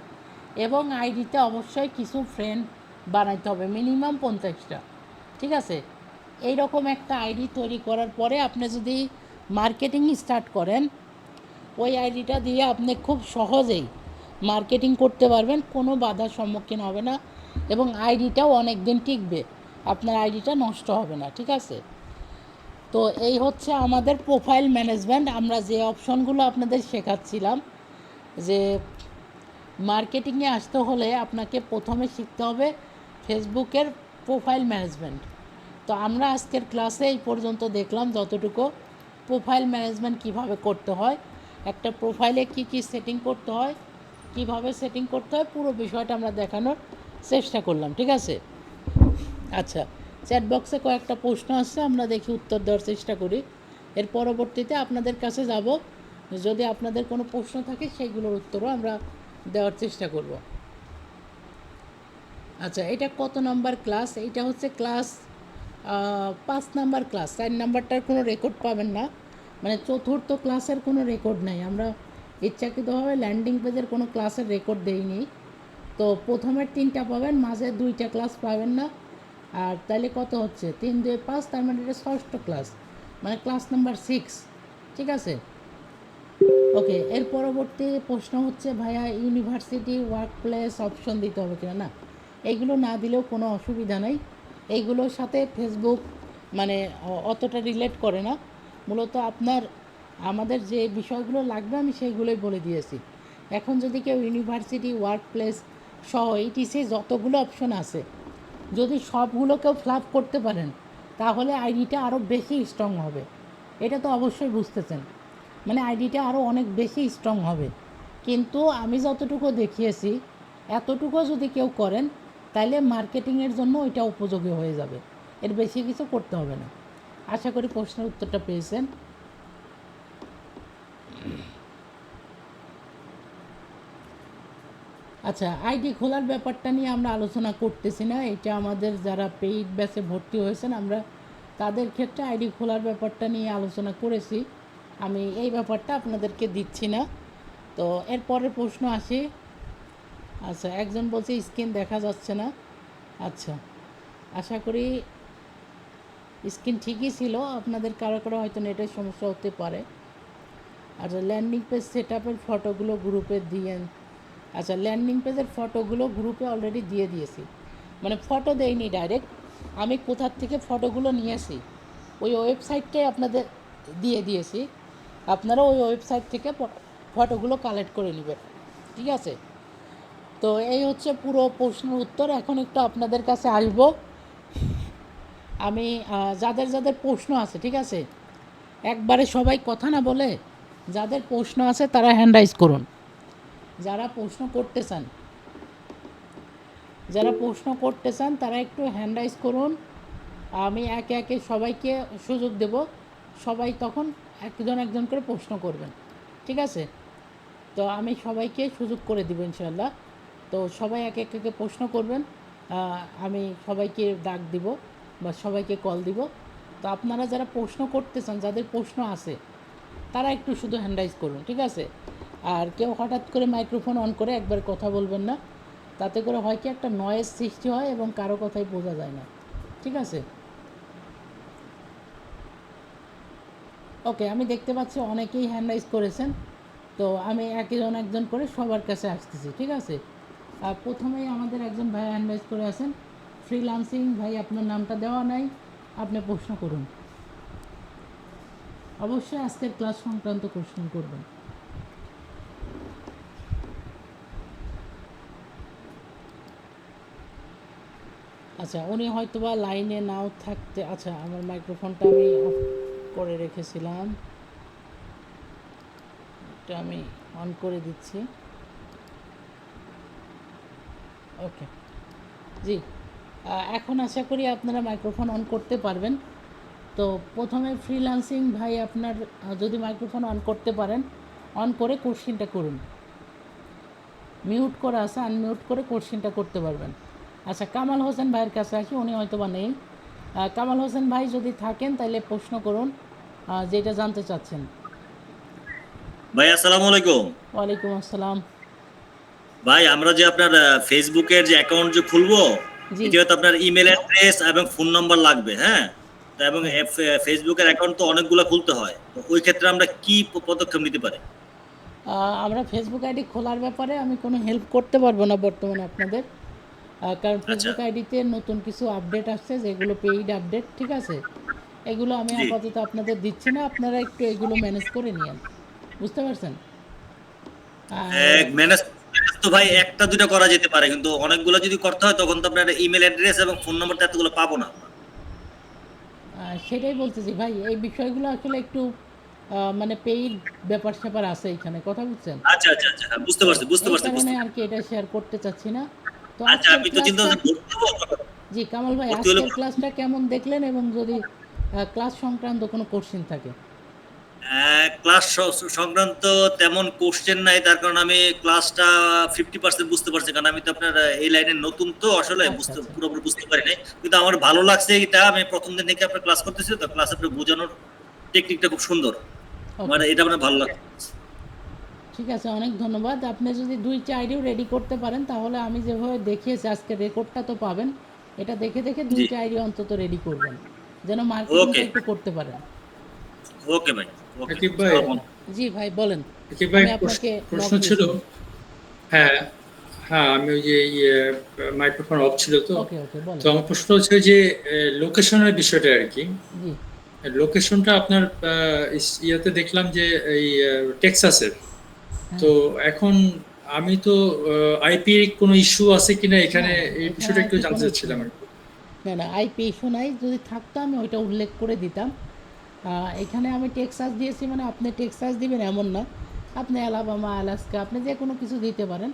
এবং আইডিতে অবশ্যই কিছু ফ্রেন্ড বানাইতে হবে, মিনিমাম 50টা, ঠিক আছে? এই রকম একটা আইডি তৈরি করার পরে আপনি যদি মার্কেটিং স্টার্ট করেন, ওই আইডিটা দিয়ে আপনি খুব সহজেই মার্কেটিং করতে পারবেন, কোনো বাধার সম্মুখীন হবে না এবং আইডিটাও অনেক দিন টিকবে, আপনার আইডিটা নষ্ট হবে না। ঠিক আছে, তো এই হচ্ছে আমাদের প্রোফাইল ম্যানেজমেন্ট। আমরা যে অপশনগুলো আপনাদের শেখাচ্ছিলাম, যে মার্কেটিংয়ে আসতে হলে আপনাকে প্রথমে শিখতে হবে ফেসবুকের প্রোফাইল ম্যানেজমেন্ট। তো আমরা আজকের ক্লাসে এই পর্যন্ত দেখলাম যতটুকু প্রোফাইল ম্যানেজমেন্ট কিভাবে করতে হয়, একটা প্রোফাইলে কি কি সেটিং করতে হয়, কিভাবে সেটিং করতে হয়, পুরো বিষয়টা আমরা দেখানোর চেষ্টা করলাম। ঠিক আছে, আচ্ছা, চ্যাট বক্সে কয়েকটা প্রশ্ন আসছে, আমরা দেখি উত্তর দেওয়ার চেষ্টা করি। এর পরবর্তীতে আপনাদের কাছে যাব, যদি আপনাদের কোনো প্রশ্ন থাকে সেইগুলোর উত্তরও আমরা দেওয়ার চেষ্টা করব। আচ্ছা, এটা কত নাম্বার ক্লাস? এইটা হচ্ছে ক্লাস 5 নাম্বার ক্লাস। 4 নাম্বারটার কোনো রেকর্ড পাবেন না, মানে চতুর্থ ক্লাসের কোনো রেকর্ড নেই। আমরা ইচ্ছাকৃতভাবে ল্যান্ডিং পেজের কোনো ক্লাসের রেকর্ড দেইনি। তো প্রথমের 3টা পাবেন, মাঝে 2টা ক্লাস পাবেন না। আর তাহলে কত হচ্ছে? 3 2 5, তার মানে এটা ষষ্ঠ ক্লাস, মানে ক্লাস নাম্বার 6। ঠিক আছে, ওকে। এর পরবর্তী প্রশ্ন হচ্ছে, ভাইয়া ইউনিভার্সিটি ওয়ার্ক প্লেস অপশন দিতে হবে কিনা? না, এইগুলো না দিলেও কোনো অসুবিধা নেই। এইগুলোর সাথে ফেসবুক মানে অতটা রিলেট করে না। মূলত আপনার আমাদের যে বিষয়গুলো লাগবে আমি সেইগুলোই বলে দিয়েছি। এখন যদি কেউ ইউনিভার্সিটি ওয়ার্ক প্লেস সহ এইটিসি যতগুলো অপশন আছে, যদি সবগুলো কেউ ফ্লাপ করতে পারেন, তাহলে আইডিটা আরও বেশি স্ট্রং হবে। এটা তো অবশ্যই বুঝতেছেন, মানে আইডিটা আরও অনেক বেশি স্ট্রং হবে। কিন্তু আমি যতটুকু দেখিয়েছি এতটুকু যদি কেউ করেন, তাহলে মার্কেটিংয়ের জন্য ওইটা উপযোগী হয়ে যাবে, এর বেশি কিছু করতে হবে না। আশা করি প্রশ্নের উত্তরটা পেয়েছেন। আচ্ছা, আইডি খোলার ব্যাপারটা নিয়ে আমরা আলোচনা করতেছি না, এটা আমাদের যারা পেইড ব্যাচে ভর্তি হয়েছেন আমরা তাদের ক্ষেত্রে আইডি খোলার ব্যাপারটা নিয়ে আলোচনা করেছি, আমি এই ব্যাপারটা আপনাদেরকে দিচ্ছি না। তো এরপরের প্রশ্ন আসি। আচ্ছা, একজন বলছে স্ক্রিন দেখা যাচ্ছে না। আচ্ছা, আশা করি স্ক্রিন ঠিকই ছিল, আপনাদের কারো কারো হয়তো নেটের সমস্যা হতে পারে। আচ্ছা, ল্যান্ডিং পেজ সেট আপের ফটোগুলো গ্রুপে দিয়েন। আচ্ছা, ল্যান্ডিং পেজের ফটোগুলো গ্রুপে অলরেডি দিয়ে দিয়েছি, মানে ফটো দেইনি ডাইরেক্ট, আমি কোথার থেকে ফটোগুলো নিয়েছি ওই ওয়েবসাইটটাই আপনাদের দিয়ে দিয়েছি, আপনারা ওই ওয়েবসাইট থেকে ফটোগুলো কালেক্ট করে নেবেন। ঠিক আছে, তো এই হচ্ছে পুরো প্রশ্নের উত্তর। এখন একটু আপনাদের কাছে আসবো, আমি যাদের যাদের প্রশ্ন আছে, ঠিক আছে, একবারে সবাই কথা না বলে যাদের প্রশ্ন আছে তারা হ্যান্ড রাইজ করুন। যারা প্রশ্ন করতে চান, তারা একটু হ্যান্ড রাইজ করুন, আমি একে একে সবাইকে সুযোগ দেব, সবাই তখন একজন একজন করে প্রশ্ন করবেন। ঠিক আছে, তো আমি সবাইকে সুযোগ করে দেব ইনশাআল্লাহ। তো সবাই একে একে প্রশ্ন করবেন, আমি সবাইকে ডাক দিব বা সবাইকে কল দিব। তো আপনারা যারা প্রশ্ন করতে চান, যাদের প্রশ্ন আছে, তারা একটু শুধু হ্যান্ড রাইজ করুন। ঠিক আছে, আর কেউ হঠাৎ করে মাইক্রোফোন অন করে একবার কথা বলবেন না, তাতে করে হয় কি একটা নয়েজ সৃষ্টি হয় এবং কারো কথাই বোঝা যায় না। ঠিক আছে, ওকে, আমি দেখতে পাচ্ছি অনেকেই হ্যান্ড রাইজ করেছেন, তো আমি একজন একজন করে সবার কাছে আসতেছি। ঠিক আছে, আর প্রথমেই আমাদের একজন ভাই হ্যান্ড রাইজ করে আছেন, ফ্রিল্যান্সিং ভাই, আপনার নামটা দেওয়া নাই, আপনি প্রশ্ন করুন। অবশ্যই আজকের ক্লাস সংক্রান্ত কোশ্চেন করবেন। আচ্ছা, উনি হয়তো বা লাইনে নাও থাকতে, আচ্ছা, আমার মাইক্রোফোনটা আমি অফ করে রেখেছিলাম, এটা আমি অন করে দিচ্ছি। ওকে, জি, এখন আশা করি আপনারা মাইক্রোফোন অন করতে পারবেন। তো প্রথমে ফ্রিল্যান্সিং ভাই, আপনার যদি মাইক্রোফোন অন করতে পারেন, অন করে কোশ্চিনটা করুন। মিউট করা আছে, আনমিউট করে কোশ্চিনটা করতে পারবেন। আচ্ছা, কামাল হোসেন ভাইয়ের কাছে আসি, উনি হয়তো বা নেই। কামাল হোসেন ভাই যদি থাকেন তাহলে প্রশ্ন করুন, যেটা জানতে চাচ্ছেন। ভাই আসসালামু আলাইকুম। ওয়ালাইকুম আসসালাম। ভাই, আমরা যে আপনার ফেসবুকের যে অ্যাকাউন্ট যে খুলবো, জি, এটা হয়তো আপনার ইমেল অ্যাড্রেস এবং ফোন নাম্বার লাগবে, হ্যাঁ? তো এবং হ্যাঁ, ফেসবুকের অ্যাকাউন্ট তো অনেকগুলো খুলতে হয়, তো ওই ক্ষেত্রে আমরা কি পদক্ষেপ নিতে পারি? আমরা ফেসবুক আইডি খোলার ব্যাপারে আমি কোনো হেল্প করতে পারবো না বর্তমানে আপনাদের, কারণ আচ্ছা, ফেসবুক আইডিতে নতুন কিছু আপডেট আসছে যেগুলো পেইড আপডেট, ঠিক আছে? এগুলো আমি জি। আপাতত আপনাদের দিচ্ছি না, আপনারা একটু এগুলো ম্যানেজ করে নিয়েন, বুঝতে পারছেন? আর ম্যানেজ তো ভাই জি, একটা দুইটা করা যেতে পারে, কিন্তু অনেকগুলো যদি করতে হয় তখন তো আপনার ইমেল অ্যাড্রেস এবং ফোন নাম্বার এতগুলো পাবো না আমরা। সেটাই বলতেছি ভাই, এই বিষয়গুলো আসলে একটু মানে পেইড ব্যাপার স্যাপার আছে এখানে, কথা বুঝছেন? আচ্ছা আচ্ছা আচ্ছা, হ্যাঁ, বুঝতে তো পারছি বুঝতে এই পারছি কারণে বুঝতে আর পারছি। কি এটা শেয়ার করতে চাচ্ছি না। তো আচ্ছা, আজকের আমি তো চিন্তা ক্লাসটা, করছি ভর্তি হবো। জি কামাল ভাই, ভর্তি হলে আজকের ক্লাসটা কেমন দেখলেন, এবং যদি ক্লাস সংক্রান্ত কোনো কোশ্চেন থাকে? ক্লাস সংক্রান্ত তেমন কোশ্চেন নাই, তার কারণ আমি ক্লাসটা 50% বুঝতে পারছি, কারণ আমি তো আপনার এই লাইনে নতুন, তো আসলে আচ্ছা বুঝতে আচ্ছা, পুরোপুরি বুঝতে পারি নাই। কিন্তু আমার ভালো লাগছে এটা, আমি প্রথম দিন থেকে আপনার ক্লাস করতেছি, তো ক্লাস আপনার বোঝানোর টেকনিকটা খুব সুন্দর, আমার ওকে, এটা মানে ভালো লাগছে। ঠিক আছে, অনেক ধন্যবাদ। আপনি যদি 2টা আইডিও রেডি করতে পারেন তাহলে আমি যেভাবে দেখিয়েছি আজকে রেকর্ডটা তো পাবেন, এটা দেখে দেখে জি, 2টা আইডি অন্তত রেডি করবেন, যেন মার্কেটিংটা ওকে একটু করতে পারেন। ওকে ভাই, ওকে, আকিব ভাই, সালাম আলাইকুম। জি ভাই বলেন, আকিব ভাই আমি আপনাকে নক প্রশ্ন ছিল। দিয়েছিলাম। হ্যাঁ, হ্যাঁ, আমি ওই যে মাইক্রোফোন অফ ছিল তো। ওকে ওকে, তো বলেন। আমার প্রশ্ন হচ্ছে যে লোকেশনের বিষয়টা আর কি। জি, লোকেশনটা আপনার ইয়াতে দেখলাম যে এই টেক্সাসের। হ্যাঁ, তো এখন আমি তো আইপি কোনো ইস্যু আছে কিনা না এখানে, না, এই এখানে বিষয়টা একটু আইপি জানতে কোনো ইস্যু চাচ্ছিলাম নেই। আর কি। না না, আইপি ইস্যু নাই, যদি থাকতো আমি ওইটা উল্লেখ করে দিতাম। এখানে আমি টেক্সাস দিয়েছি মানে আপনি টেক্সাস দিবেন এমন না, আপনি অ্যালাবামা, আলাস্কা, আপনি যে কোনো কিছু দিতে পারেন।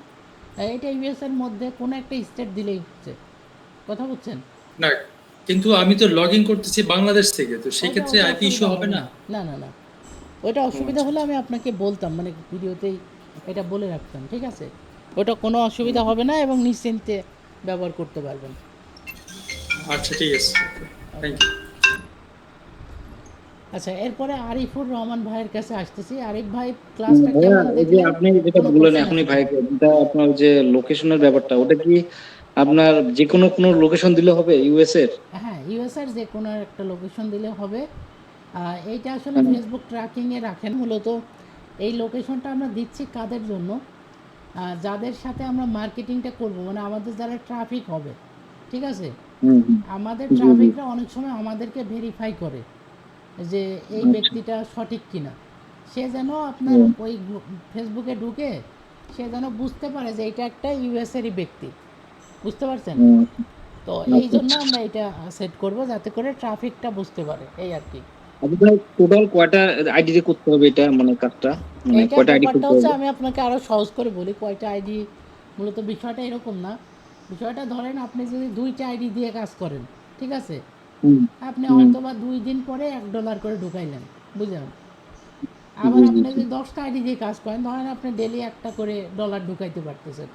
এটা ইউএসের মধ্যে কোনো একটা স্টেট দিলেই হচ্ছে, কথা বুঝছেন? না, কিন্তু আমি তো লগ ইন করতেছি বাংলাদেশ থেকে, তো ওইটা সেক্ষেত্রে ওইটা আইপি ইস্যু অসুবিধা হবে হবে না? না, না না না, ওইটা ও অসুবিধা আচ্ছা হলে আচ্ছা আমি আপনাকে বলতাম, মানে ভিডিওতেই এটা বলে রাখতাম, ঠিক আছে? ওটা কোনো অসুবিধা হবে না এবং নিশ্চিন্তে ব্যবহার করতে পারবেন। আচ্ছা, ঠিক আছে, থ্যাংক ওকে, ইউ। আচ্ছা, এরপরে আরিফুর রহমান ভাইয়ের কাছে আসতেছি। আরিফ ভাই, ক্লাসটা ভাইয়া, কেমন এই যে দেখলেন, আপনি যেটা কোনো বললেন কোশ্চেন এখনই আছে কিনা? ভাইকে, এটা আপনার যে লোকেশনের ব্যাপারটা, ওটা কি আপনার যে কোনো লোকেশন দিলে হবে ইউএস এর? হ্যাঁ, ইউএসএর যে কোনো একটা লোকেশন দিলে হবে। এইটা আসলে হ্যাঁ। ফেসবুক ট্র্যাকিংয়ে রাখেন মূলত। এই লোকেশনটা আমরা দিচ্ছি কাদের জন্য? যাদের সাথে আমরা মার্কেটিংটা করব, মানে আমাদের যারা ট্রাফিক হবে, ঠিক আছে? হুম হুম। আমাদের জি জি। ট্রাফিকরা অনেক সময় আমাদেরকে ভেরিফাই করে যে এই আচ্ছা। ব্যক্তিটা সঠিক কিনা। সে যেন আপনার হুম, ওই ফেসবুকে ঢুকে সে যেন বুঝতে পারে যে এটা একটা ইউএসেরই ব্যক্তি, বুঝতে পারছেন? হুম, তো এই আচ্ছা জন্য আচ্ছা। আমরা এটা সেট করব যাতে করে ট্রাফিকটা বুঝতে পারে, এই আর কি। আচ্ছা ভাই, টোটাল কয়টা আইডি তে করতে হবে এটা, মানে কাজটা, মানে এইটার কয়টা আইডি ব্যাপারটা খুলতে হচ্ছে, হবে? আমি আপনাকে আরও সহজ করে বলি কয়টা আইডি। মূলত বিষয়টা এরকম না, বিষয়টা ধরেন আপনি যদি 2টা আইডি দিয়ে কাজ করেন, ঠিক আছে? হুম আপনি হুম। হয়তো বা 2 দিন পরে $1 করে ঢুকাইলেন, বুঝলেন? আবার জি জি আপনি জি। যদি 10টা আইডি দিয়ে কাজ করেন, ধরেন আপনি ডেলি একটা করে ডলার ঢুকাইতে পারতেছেন,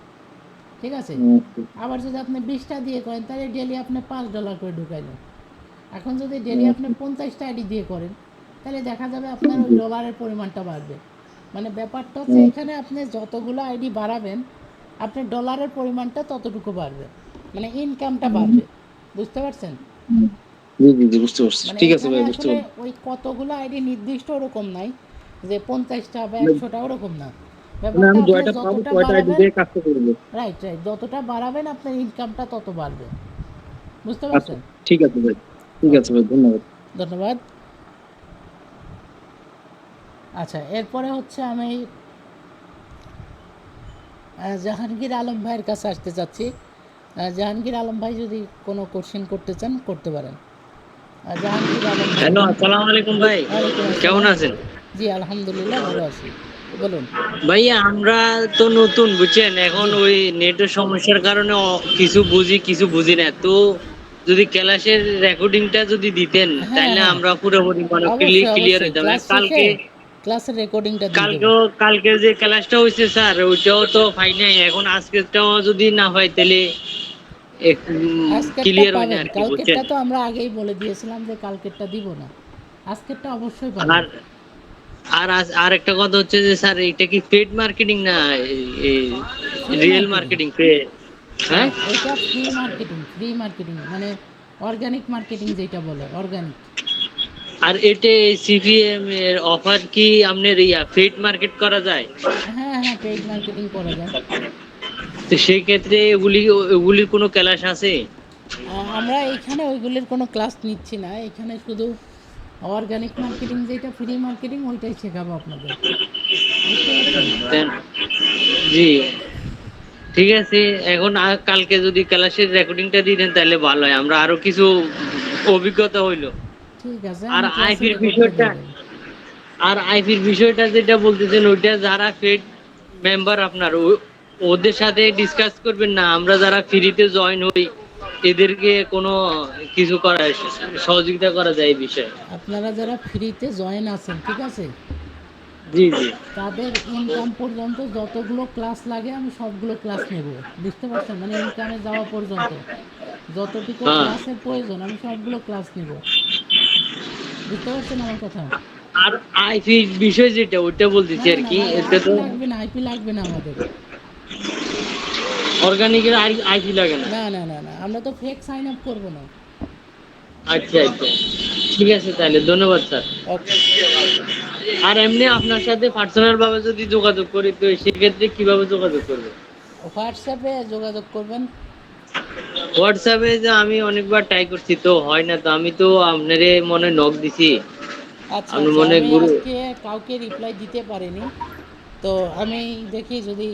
ঠিক আছে? আচ্ছা, আবার যদি আপনি 20টা দিয়ে করেন তাহলে ডেলি আপনি $5 করে ঢুকাইলেন। এখন যদি ডেলি আপনি আচ্ছা। 50টা আইডি দিয়ে করেন তাহলে দেখা যাবে আপনার ওই জি। ডলারের পরিমাণটা বাড়বে। মানে ব্যাপারটা হচ্ছে এখানে আপনি যতগুলো আইডি বাড়াবেন আপনার ডলারের পরিমাণটা ততটুকু বাড়বে, মানে ইনকামটা বাড়বে, বুঝতে পারছেন? হুম, জি জি জি, বুঝতে পারছি, মানে ঠিক আছে এখানে ভাই, বুঝতে আসলে পারছি। ওই কতগুলো আইডি নির্দিষ্ট ওরকম নাই, যে 50টা বা মানে 100টা ওরকম না। মানে ব্যাপারটা আমি আপনি জয়টা পাবো যতটা কয়টা আইডি বাড়াবেন, দিয়ে কাজটা করবো? রাইট রাইট, যতটা বাড়াবেন আপনার ইনকামটা তত বাড়বে, বুঝতে আচ্ছা, পারছেন? ঠিক আছে ভাই, ঠিক আছে ওকে, ভাই, ধন্যবাদ। ধন্যবাদ। আচ্ছা, এরপরে হচ্ছে আমি জাহাঙ্গীর আলম ভাইয়ের কাছে আসতে চাচ্ছি। জাহাঙ্গীর আলম ভাই যদি কোনো কোশ্চেন করতে চান করতে পারেন। জাহাঙ্গীর আলম ভাই। হ্যালো, আসসালামু আলাইকুম ভাই। ওয়ালাইকুম কেমন আসসালাম। আছেন? জি আলহামদুলিল্লাহ ভালো আছি, বলুন। ভাইয়া, আমরা তো নতুন, বুঝছেন, এখন জি, ওই নেটের সমস্যার কারণে কিছু বুঝি কিছু বুঝি না। তো যদি ক্লাসের রেকর্ডিংটা যদি দিতেন হ্যাঁ তাহলে হ্যাঁ, আমরা পুরোপুরি মানে অবশ্যই ক্লিয়ার অবশ্যই, হয়ে যাবে। ক্লাস শেষে কালকে ক্লাসের রেকর্ডিংটা দিয়ে দেবো। কালকেও কালকে যে ক্লাসটা হয়েছে স্যার, ওইটাও তো পাই নাই। এখন আজকেরটাও যদি না হয় তাহলে আজকেরটা ক্লিয়ার হয় না পাবেন, আর কি, বুঝছেন। কালকেরটা তো আমরা আগেই বলে দিয়েছিলাম যে কালকেরটা দিব না, আজকেরটা অবশ্যই পাবেন। আর আর একটা কথা হচ্ছে যে স্যার, এটা কি পেড মার্কেটিং না ফ্রি রিয়েল মার্কেটিং, মার্কেটিং? হ্যাঁ। হ্যাঁ এটা ফ্রি মার্কেটিং, ফ্রি মার্কেটিং মানে অর্গানিক মার্কেটিং যেটা বলে, অর্গানিক। আর এতে সিপিএম এর অফার কি আপনার ফেড মার্কেট করা যায়? হ্যাঁ হ্যাঁ, পেইড মার্কেটিং করা যায়। তো সেই ক্ষেত্রে এগুলির কোনো ক্লাস আছে? আমরা এইখানে ওইগুলির কোনো ক্লাস নিচ্ছি না, এখানে শুধু অর্গানিক মার্কেটিং যেটা ফ্রি মার্কেটিং ওইটাই শেখাবো আপনাদের, বুঝতে পারছেন? দেন- জি, ঠিক আছে। এখন কালকে যদি ক্লাসের রেকর্ডিংটা দিয়ে দেন তাহলে ভালো হয়, আমরা আরো কিছু অভিজ্ঞতা হইলো। ঠিক আছে, আর আমি ক্লাসের আইপির রেকর্ডটা বিষয়টা, দিয়ে দেবো। আর আইপির বিষয়টা যেটা বলতেছেন ওইটা যারা পেড মেম্বার আপনার ওদের সাথে ডিসকাস করবেন না, আমরা যারা ফ্রিতে জয়েন হই এদেরকে কোনো কিছু করা সহযোগিতা করা যায় এই বিষয়ে? আপনারা যারা ফ্রিতে জয়েন আছেন, ঠিক আছে, জি জি। তাদের ইনকাম পর্যন্ত যতগুলো ক্লাস লাগে আমি সবগুলো ক্লাস নেব, বুঝতে পারছেন? মানে ইনকামে যাওয়া পর্যন্ত যতটুকু হ্যাঁ। ক্লাসের প্রয়োজন আমি সবগুলো ক্লাস নেব, বুঝতে পারছেন আমার কথা? আর আইপির বিষয় যেটা ওইটা না বলতেছি না আর না কি, ভাই, এটা তো আইপি লাগবে না, আইপি লাগবে না আমাদের। অর্গানিকের আইপি লাগে না? না না না না, আমরা তো ফেক সাইন আপ করবো না। আচ্ছা আচ্ছা, ঠিক আছে তাহলে, ধন্যবাদ স্যার। ওকে, আর এমনি আপনার সাথে পার্সোনাল ভাবে যদি যোগাযোগ করি তো সেক্ষেত্রে কিভাবে যোগাযোগ করবো? হোয়াটসঅ্যাপে যোগাযোগ করবেন। হোয়াটসঅ্যাপে যে আমি অনেকবার ট্রাই করছি তো হয় না, তো আমি তো আপনারে মনে নক দিছি, আচ্ছা আপনি আচ্ছা, মনে আমি গুরু। আজকে কাউকে রিপ্লাই দিতে পারিনি, তো আমি দেখি যদি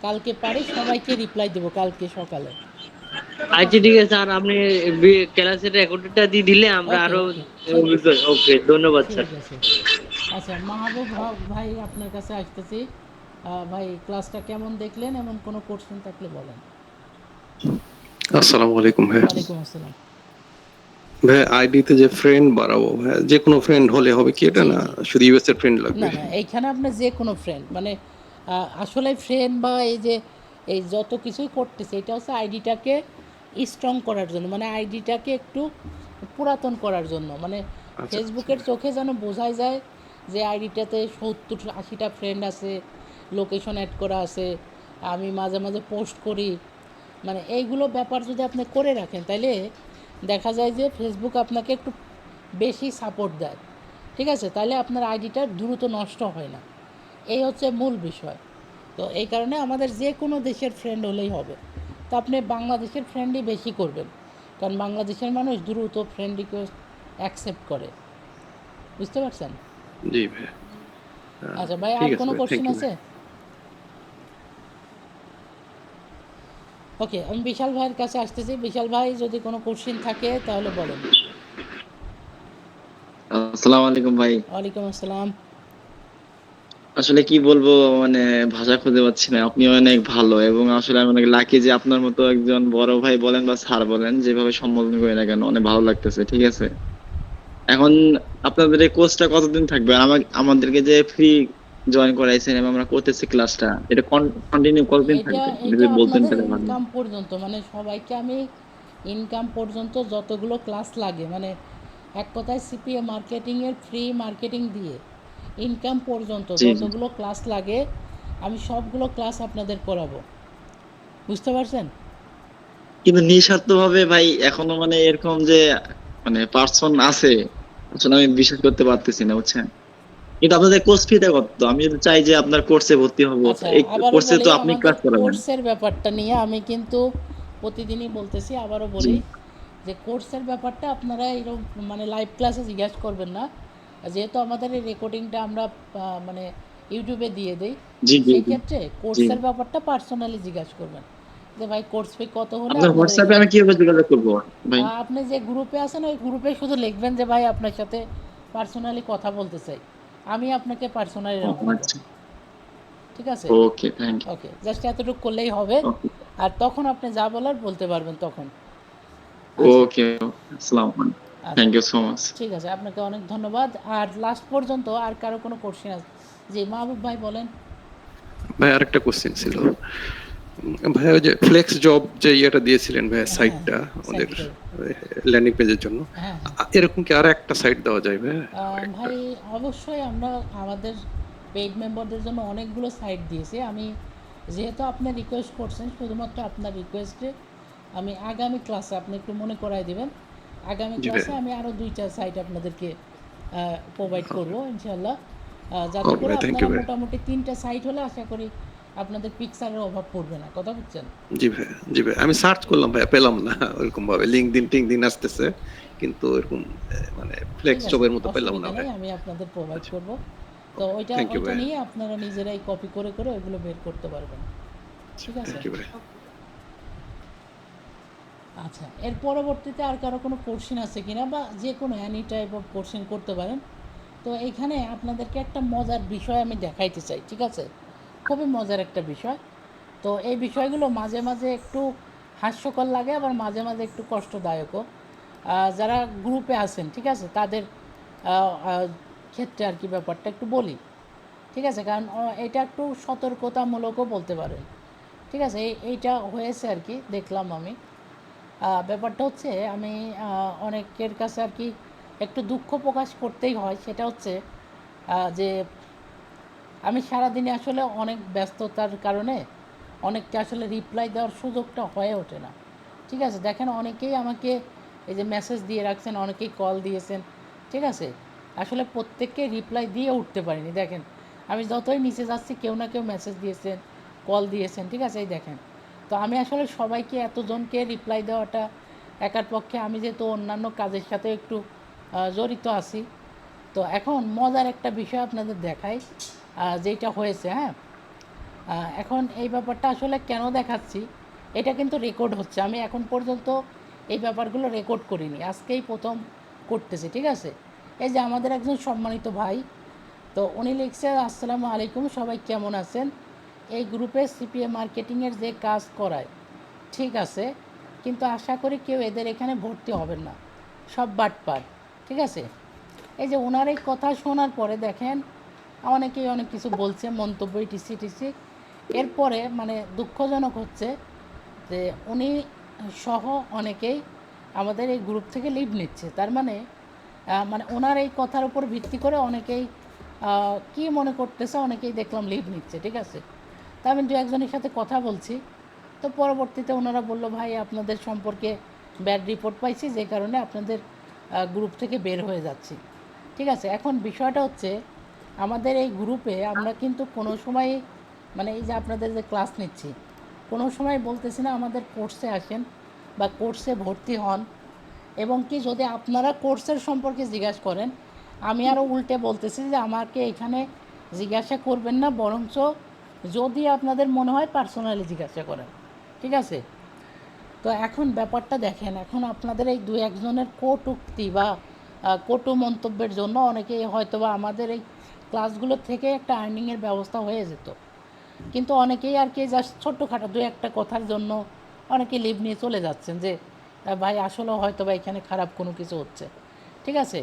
কালকে পারি সবাইকে রিপ্লাই দেবো কালকে সকালে। আচ্ছা ঠিক আছে, আর আপনি ক্লাসের রেকর্ডটা দিয়ে দিলে আমরা ওকে আরো ওকে, ঠিক অভিজ্ঞ। আছে ওকে, ধন্যবাদ স্যার। ঠিক আছে। আচ্ছা মাহবুব ভাই, আপনার কাছে আসতেছি। ভাই, ক্লাসটা কেমন দেখলেন? এমন কোনো কোশ্চেন থাকলে বলেন। আসসালামু আলাইকুম ভাই। ওয়ালাইকুম আসসালাম। ভাই আইডিতে যে ফ্রেন্ড বাড়াবো ভাই, যে কোনো ফ্রেন্ড হলে হবে কি এটা জি না? জি, শুধু ইউএস এর ফ্রেন্ড লাগবে? না না, এইখানে আপনার যে কোনো ফ্রেন্ড, মানে আসলে ফ্রেন্ড বা এই যে এই যত কিছুই করতেছে এটা হচ্ছে আইডিটাকে স্ট্রং করার জন্য, মানে আইডিটাকে একটু পুরাতন করার জন্য, মানে আচ্ছা ফেসবুকের চোখে যেন বোঝাই যায় যে আইডিটাতে 70-80টা ফ্রেন্ড আছে, লোকেশন অ্যাড করা আছে, আমি মাঝে মাঝে পোস্ট করি, মানে এইগুলো ব্যাপার যদি আপনি করে রাখেন তাহলে দেখা যায় যে ফেসবুক আপনাকে একটু বেশি সাপোর্ট দেয়, ঠিক আছে? তাহলে আপনার আইডিটা দ্রুত নষ্ট হয় না, এই হচ্ছে মূল বিষয়। তো এই কারণে আমাদের যে কোনো দেশের ফ্রেন্ড হলেই হবে। তো আপনি বাংলাদেশের ফ্রেন্ডই বেশি করবেন, কারণ বাংলাদেশের মানুষ দ্রুত ফ্রেন্ড রিকোয়েস্ট অ্যাকসেপ্ট করে, বুঝতে পারছেন? জি ভাই। আচ্ছা ভাই, আর ঠিক আছে কোনো ভাই, কোশ্চেন থ্যাংক ইউ আছে? ভাই। ওকে, আমি বিশাল ভাইয়ের কাছে আসতেছি। বিশাল ভাই, যদি কোনো কোশ্চেন থাকে তাহলে বলেন। আসসালামু আলাইকুম ভাই। ওয়ালাইকুম আসসালাম। আসলে কি বলবো, মানে ভাষা খুঁজে পাচ্ছি না। আপনি অনেক ভালো এবং আসলে আমি অনেক লাকি যে আপনার মতো একজন বড় ভাই বলেন বা স্যার বলেন, যেভাবে সম্বোধন করি না কেন, অনেক ভালো লাগতেছে। ঠিক আছে, এখন আপনাদের এই কোর্সটা কতদিন থাকবে? আর আমাদেরকে যে ফ্রি জয়েন করাইছেন এবং আমরা করতেছি ক্লাসটা, এটা কন্টিনিউ কতদিন এটা থাকবে এটা যদি বলতেন আপনাদের তাহলে ভালো। ইনকাম পর্যন্ত, মানে সবাইকে আমি ইনকাম পর্যন্ত যতগুলো ক্লাস লাগে, মানে এক কথায় সিপিএ মার্কেটিংয়ের ফ্রি মার্কেটিং দিয়ে ইনকাম পর্যন্ত জি জি, যতগুলো ক্লাস লাগে আমি সবগুলো ক্লাস আপনাদের করাবো, বুঝতে পারছেন? কিন্তু নিঃস্বার্থভাবে ভাই এখনো মানে এরকম যে মানে পার্সন আছে, আসলে আমি বিশ্বাস করতে পারতেছি না, বুঝছেন? কিন্তু আপনাদের কোর্স ফিটা কত? আমি যদি চাই যে আপনার কোর্সে ভর্তি হব, আচ্ছা, এই আবারও কোর্সে বলি, তো আপনি আমাদের ক্লাস করাবেন। কোর্সের ব্যাপারটা নিয়ে আমি কিন্তু প্রতিদিনই বলতেছি, আবারও জি বলি যে কোর্সের ব্যাপারটা আপনারা এরকম মানে লাইভ ক্লাসে জিজ্ঞাসা করবেন না, যেহেতু আমাদের এই রেকর্ডিংটা আমরা মানে ইউটিউবে দিয়ে দিই, জি জি সেই জি ক্ষেত্রে জি। কোর্সের ব্যাপারটা পার্সোনালি জিজ্ঞাসা করবেন যে ভাই কোর্স ফি কত হলে আপনার আপনাদের হোয়াটসঅ্যাপে এখানে। আমি কিভাবে যোগাযোগ করবো ভাই? আপনি যে গ্রুপে আছেন ওই গ্রুপে শুধু লিখবেন যে ভাই আপনার সাথে পার্সোনালি কথা বলতে চাই, আমি আপনাকে পার্সোনালি ও রাখবো, আচ্ছা, ঠিক আছে? ওকে, থ্যাংক ইউ। ওকে, জাস্ট এতটুকু করলেই হবে, ওকে আর তখন আপনি যা বলার বলতে পারবেন তখন। আচ্ছা ওকে, আসসালামু আলাইকুম, আচ্ছা, থ্যাংক ইউ সো মাচ। ঠিক আছে, আপনাকে অনেক ধন্যবাদ। আর লাস্ট পর্যন্ত আর কারো কোনো কোশ্চেন আছে? জি মাহবুব ভাই বলেন। ভাই আরেকটা কোশ্চেন ছিল। ভাই ওই যে ফ্লেক্স জব যে ইয়েটা দিয়েছিলেন ভাই, হ্যাঁ সাইটটা আমাদের সাইটটা, ল্যান্ডিং পেজের জন্য, হ্যাঁ হ্যাঁ। এরকম কি আর একটা সাইট দেওয়া যায় ভাই? একটা। ভাই অবশ্যই আমরা আমাদের পেইড মেম্বারদের জন্য অনেকগুলো সাইট দিয়েছি। আমি যেহেতু আপনি রিকোয়েস্ট করছেন, শুধুমাত্র আপনার রিকোয়েস্টে আমি আগামী ক্লাসে, আপনি একটু মনে করাই দেবেন, আগামী জি ভাই। ক্লাসে আমি আরও 2টা সাইট আপনাদেরকে প্রোভাইড করবো ইনশাল্লাহ, যাতে Okay করে ভাই, thank আপনারা you ভাই। মোটামুটি 3টা সাইট হলে আশা করি আপনাদের পিকচারের অভাব পড়বে না। কথা বুঝছেন? জি ভাই, জি ভাই। আমি সার্চ করলাম ভাইয়া, পেলাম না ওরকম ভাবে। লিঙ্কডইন আসতেছে, কিন্তু ওরকম মানে ঠিক ফ্লেক্স আছে, জবের মতো পেলাম না অসুবিধা ভাই। নেই, আমি আপনাদের প্রোভাইড আচ্ছা, করব। তো ওইটা থ্যাংক ইউ ওইটা ভাই। নিয়ে আপনারা নিজেরাই কপি করে করে ওইগুলো বের করতে পারবেন। ঠিক আছে? থ্যাংক ইউ ভাই। আচ্ছা, এর পরবর্তীতে আর কারো কোনো কোশ্চেন আছে কিনা, বা যে কোনো এনি টাইপ অফ কোশ্চেন করতে পারেন। তো এইখানে আপনাদেরকে একটা মজার বিষয় আমি দেখাইতে চাই। ঠিক আছে? খুবই মজার একটা বিষয়। তো এই বিষয়গুলো মাঝে মাঝে একটু হাস্যকর লাগে, আবার মাঝে মাঝে একটু কষ্টদায়কও। যারা গ্রুপে আছেন, ঠিক আছে, তাদের ক্ষেত্রে আর কি ব্যাপারটা একটু বলি। ঠিক আছে? কারণ এটা একটু সতর্কতামূলকও বলতে পারেন। ঠিক আছে? এইটা হয়েছে আর কি, দেখলাম আমি। ব্যাপারটা হচ্ছে, আমি অনেকের কাছে আর কি একটু দুঃখ প্রকাশ করতেই হয়। সেটা হচ্ছে যে আমি সারাদিনে আসলে অনেক ব্যস্ততার কারণে অনেককে আসলে রিপ্লাই দেওয়ার সুযোগটা হয়ে ওঠে না। ঠিক আছে? দেখেন, অনেকেই আমাকে এই যে মেসেজ দিয়ে রাখছেন, অনেকেই কল দিয়েছেন। ঠিক আছে? আসলে প্রত্যেককে রিপ্লাই দিয়ে উঠতে পারিনি। দেখেন, আমি যতই নিচে যাচ্ছি কেউ না কেউ মেসেজ দিয়েছেন, কল দিয়েছেন। ঠিক আছে? এই দেখেন, তো আমি আসলে সবাইকে এতজনকে রিপ্লাই দেওয়াটা একার পক্ষে, আমি যেহেতু অন্যান্য কাজের সাথে একটু জড়িত আছি। তো এখন মজার একটা বিষয় আপনাদের দেখাই, যেটা হয়েছে। হ্যাঁ, এখন এই ব্যাপারটা আসলে কেন দেখাচ্ছি, এটা কিন্তু রেকর্ড হচ্ছে। আমি এখন পর্যন্ত এই ব্যাপারগুলো রেকর্ড করিনি, আজকেই প্রথম করতেছি। ঠিক আছে? এই যে আমাদের একজন সম্মানিত ভাই, তো উনি লিখছে, আসসালামু আলাইকুম, সবাই কেমন আছেন? এই গ্রুপে সিপিএ মার্কেটিংয়ের যে কাজ করায় ঠিক আছে, কিন্তু আশা করি কেউ এদের এখানে ভর্তি হবেন না, সব বাটপার। ঠিক আছে? এই যে ওনার এই কথা শোনার পরে দেখেন, অনেকেই অনেক কিছু বলছে, মন্তব্য টিসি টিসি। এরপরে মানে দুঃখজনক হচ্ছে যে উনি সহ অনেকেই আমাদের এই গ্রুপ থেকে লিভ নিচ্ছে। তার মানে মানে ওনার এই কথার উপর ভিত্তি করে অনেকেই কি মনে করতেছে, অনেকেই দেখলাম লিভ নিচ্ছে। ঠিক আছে? তা আমি দু একজনের সাথে কথা বলছি। তো পরবর্তীতে ওনারা বললো, ভাই আপনাদের সম্পর্কে ব্যাড রিপোর্ট পাইছি, যে কারণে আপনাদের গ্রুপ থেকে বের হয়ে যাচ্ছি। ঠিক আছে? এখন বিষয়টা হচ্ছে, আমাদের এই গ্রুপে আমরা কিন্তু কোনো সময়, মানে এই যে আপনাদের যে ক্লাস নিচ্ছি, কোনো সময় বলতেছি না আমাদের কোর্সে আসেন বা কোর্সে ভর্তি হন। এবং কি, যদি আপনারা কোর্সের সম্পর্কে জিজ্ঞাসা করেন, আমি আরও উল্টে বলতেছি যে আমাকে এখানে জিজ্ঞাসা করবেন না, বরঞ্চ যদি আপনাদের মনে হয় পার্সোনালি জিজ্ঞাসা করেন। ঠিক আছে? তো এখন ব্যাপারটা দেখেন, এখন আপনাদের এই দু একজনের কটূক্তি বা কটু মন্তব্যের জন্য অনেকেই হয়তো বা আমাদের এই ক্লাসগুলো থেকে একটা আর্নিংয়ের ব্যবস্থা হয়ে যেত। কিন্তু অনেকেই আর কি জাস্ট ছোট্টখাটো দু একটা কথার জন্য অনেকে লিভ নিয়ে চলে যাচ্ছেন, যে ভাই আসলে হয়তো বা এখানে খারাপ কোনো কিছু হচ্ছে। ঠিক আছে?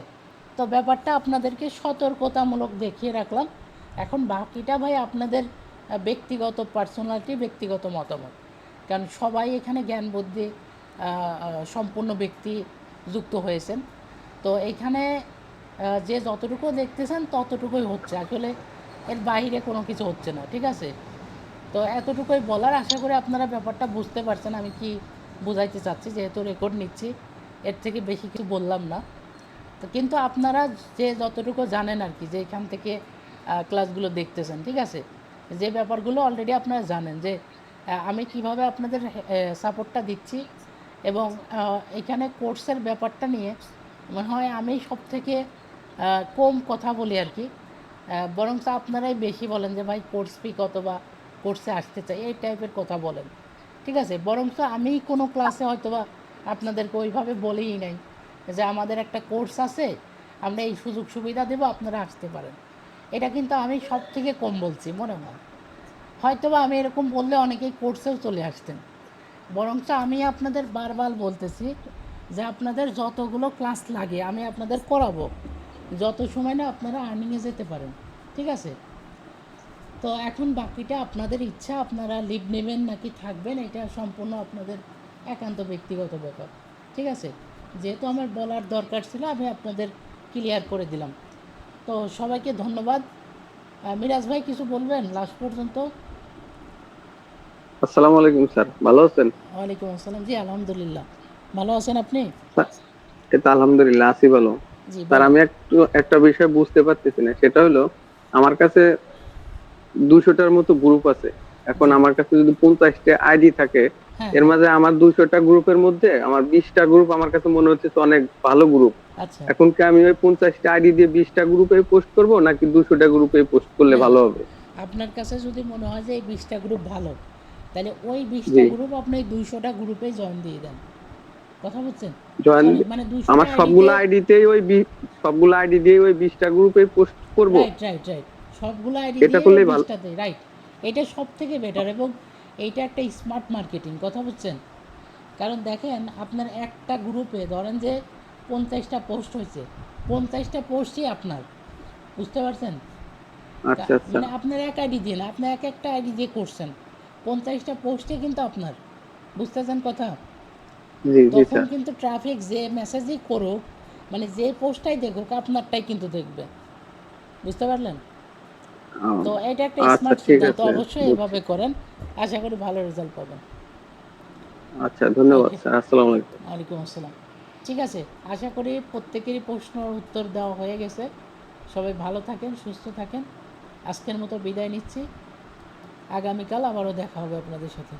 তো ব্যাপারটা আপনাদেরকে সতর্কতামূলক দেখিয়ে রাখলাম। এখন বাকিটা ভাই আপনাদের ব্যক্তিগত পার্সোনালিটি, ব্যক্তিগত মতামত। কারণ সবাই এখানে জ্ঞান বুদ্ধি সম্পূর্ণ ব্যক্তি যুক্ত হয়েছেন। তো এইখানে যে যতটুকু দেখতেছেন ততটুকুই হচ্ছে, আসলে এর বাইরে কোনো কিছু হচ্ছে না। ঠিক আছে? তো এতটুকুই বলার, আশা করি আপনারা ব্যাপারটা বুঝতে পারছেন আমি কি বোঝাইতে চাচ্ছি। যেহেতু রেকর্ড নিচ্ছি, এর থেকে বেশি কিছু বললাম না। তো কিন্তু আপনারা যে যতটুকু জানেন আর কি, যে এখান থেকে ক্লাসগুলো দেখতেছেন, ঠিক আছে, যে ব্যাপারগুলো অলরেডি আপনারা জানেন, যে আমি কিভাবে আপনাদের সাপোর্টটা দিচ্ছি। এবং এখানে কোর্সের ব্যাপারটা নিয়ে মনে হয় আমি সব থেকে কম কথা বলি আর কি। বরঞ্চ আপনারাই বেশি বলেন যে ভাই কোর্স ফি কত, বা কোর্সে আসতে চাই, এই টাইপের কথা বলেন। ঠিক আছে? বরঞ্চ আমি কোনো ক্লাসে হয়তো বা আপনাদেরকে ওইভাবে বলেই নাই যে আমাদের একটা কোর্স আছে, আমরা এই সুযোগ সুবিধা দেবো, আপনারা আসতে পারেন। এটা কিন্তু আমি সব থেকে কম বলছি মনে হয়। হয়তো বা আমি এরকম বললে অনেকেই কোর্সেও চলে আসতেন। বরঞ্চ আমি আপনাদের বারবার বলতেছি যে আপনাদের যতগুলো ক্লাস লাগে আমি আপনাদের করাবো, যত সময় না আপনারা আর্নিংয়ে যেতে পারেন। ঠিক আছে? তো এখন বাকিটা আপনাদের ইচ্ছা, আপনারা লিভ নেবেন নাকি থাকবেন, এটা সম্পূর্ণ আপনাদের একান্ত ব্যক্তিগত ব্যাপার। ঠিক আছে? যেহেতু আমার বলার দরকার ছিল, আমি আপনাদের ক্লিয়ার করে দিলাম। তো সবাইকে ধন্যবাদ। মিরাজ ভাই কিছু বলবেন লাস্ট পর্যন্ত? আসসালামু আলাইকুম স্যার, ভালো আছেন? ওয়ালাইকুম আসসালাম। জি আলহামদুলিল্লাহ, ভালো আছেন আপনি? এই তো আলহামদুলিল্লাহ আছি ভালো। জি স্যার বলেন। আমি একটা বিষয় বুঝতে পারতেছি না, সেটা হলো আমার কাছে 200টার মতো গ্রুপ আছে। এখন জি আমার কাছে যদি 50টা আইডি থাকে, হ্যাঁ এর হ্যাঁ মাঝে আমার 200টা গ্রুপের মধ্যে আমার 20টা গ্রুপ আমার কাছে মনে হচ্ছে তো অনেক ভালো গ্রুপ। আচ্ছা এখন কি আমি ওই 50টা আইডি দিয়ে 20টা গ্রুপে পোস্ট করব, নাকি 200টা গ্রুপে পোস্ট করলে না ভালো হবে? আপনার কাছে যদি মনে হয় যে এই 20টা গ্রুপ ভালো, তাহলে ওই 20টা জি, গ্রুপ আপনি 200টা গ্রুপে জয়েন দিয়ে দেন। কথা বুঝছেন? জয়েন। সরি মানে 200টা আমার আইডিতে। সবগুলো আইডি দিয়ে ওই 20টা গ্রুপে পোস্ট করব, রাইট রাইট রাইট, সবগুলো আইডি এটা দিয়ে ওই করলেই ভালো। 20টাতে, রাইট। এটা সব থেকে বেটার, এবং এইটা একটা স্মার্ট মার্কেটিং। কথা বুঝছেন? কারণ দেখেন আপনার একটা গ্রুপে ধরেন যে 50টা পোস্ট হয়েছে, 50টা পোস্টই আপনার। বুঝতে পারছেন? আচ্ছা আচ্ছা। মানে আপনার এক আইডি দিয়ে না, আপনি এক একটা আইডি দিয়ে করছেন, 50টা পোস্টে কিন্তু আপনার। বুঝতেছেন কথা? জি জি তখন স্যার। কিন্তু ট্রাফিক যে মেসেজই করুক, মানে যে পোস্টটাই দেখুক, আপনারটাই কিন্তু দেখবে। বুঝতে পারলেন? আহ, তো এটা একটা আচ্ছা স্মার্ট ঠিক সিদ্ধান্ত, আছে, অবশ্যই বুঝছি। এভাবে করেন। আশা করি ভালো রেজাল্ট পাবেন। আচ্ছা, ধন্যবাদ ওকে, স্যার, আসসালামু আলাইকুম। ওয়ালাইকুম আসসালাম। ঠিক আছে, আশা করি প্রত্যেকেরই প্রশ্নের উত্তর দেওয়া হয়ে গেছে। সবাই ভালো থাকেন, সুস্থ থাকেন। আজকের মতো বিদায় নিচ্ছি। আগামীকাল আবারও দেখা হবে আপনাদের সাথে।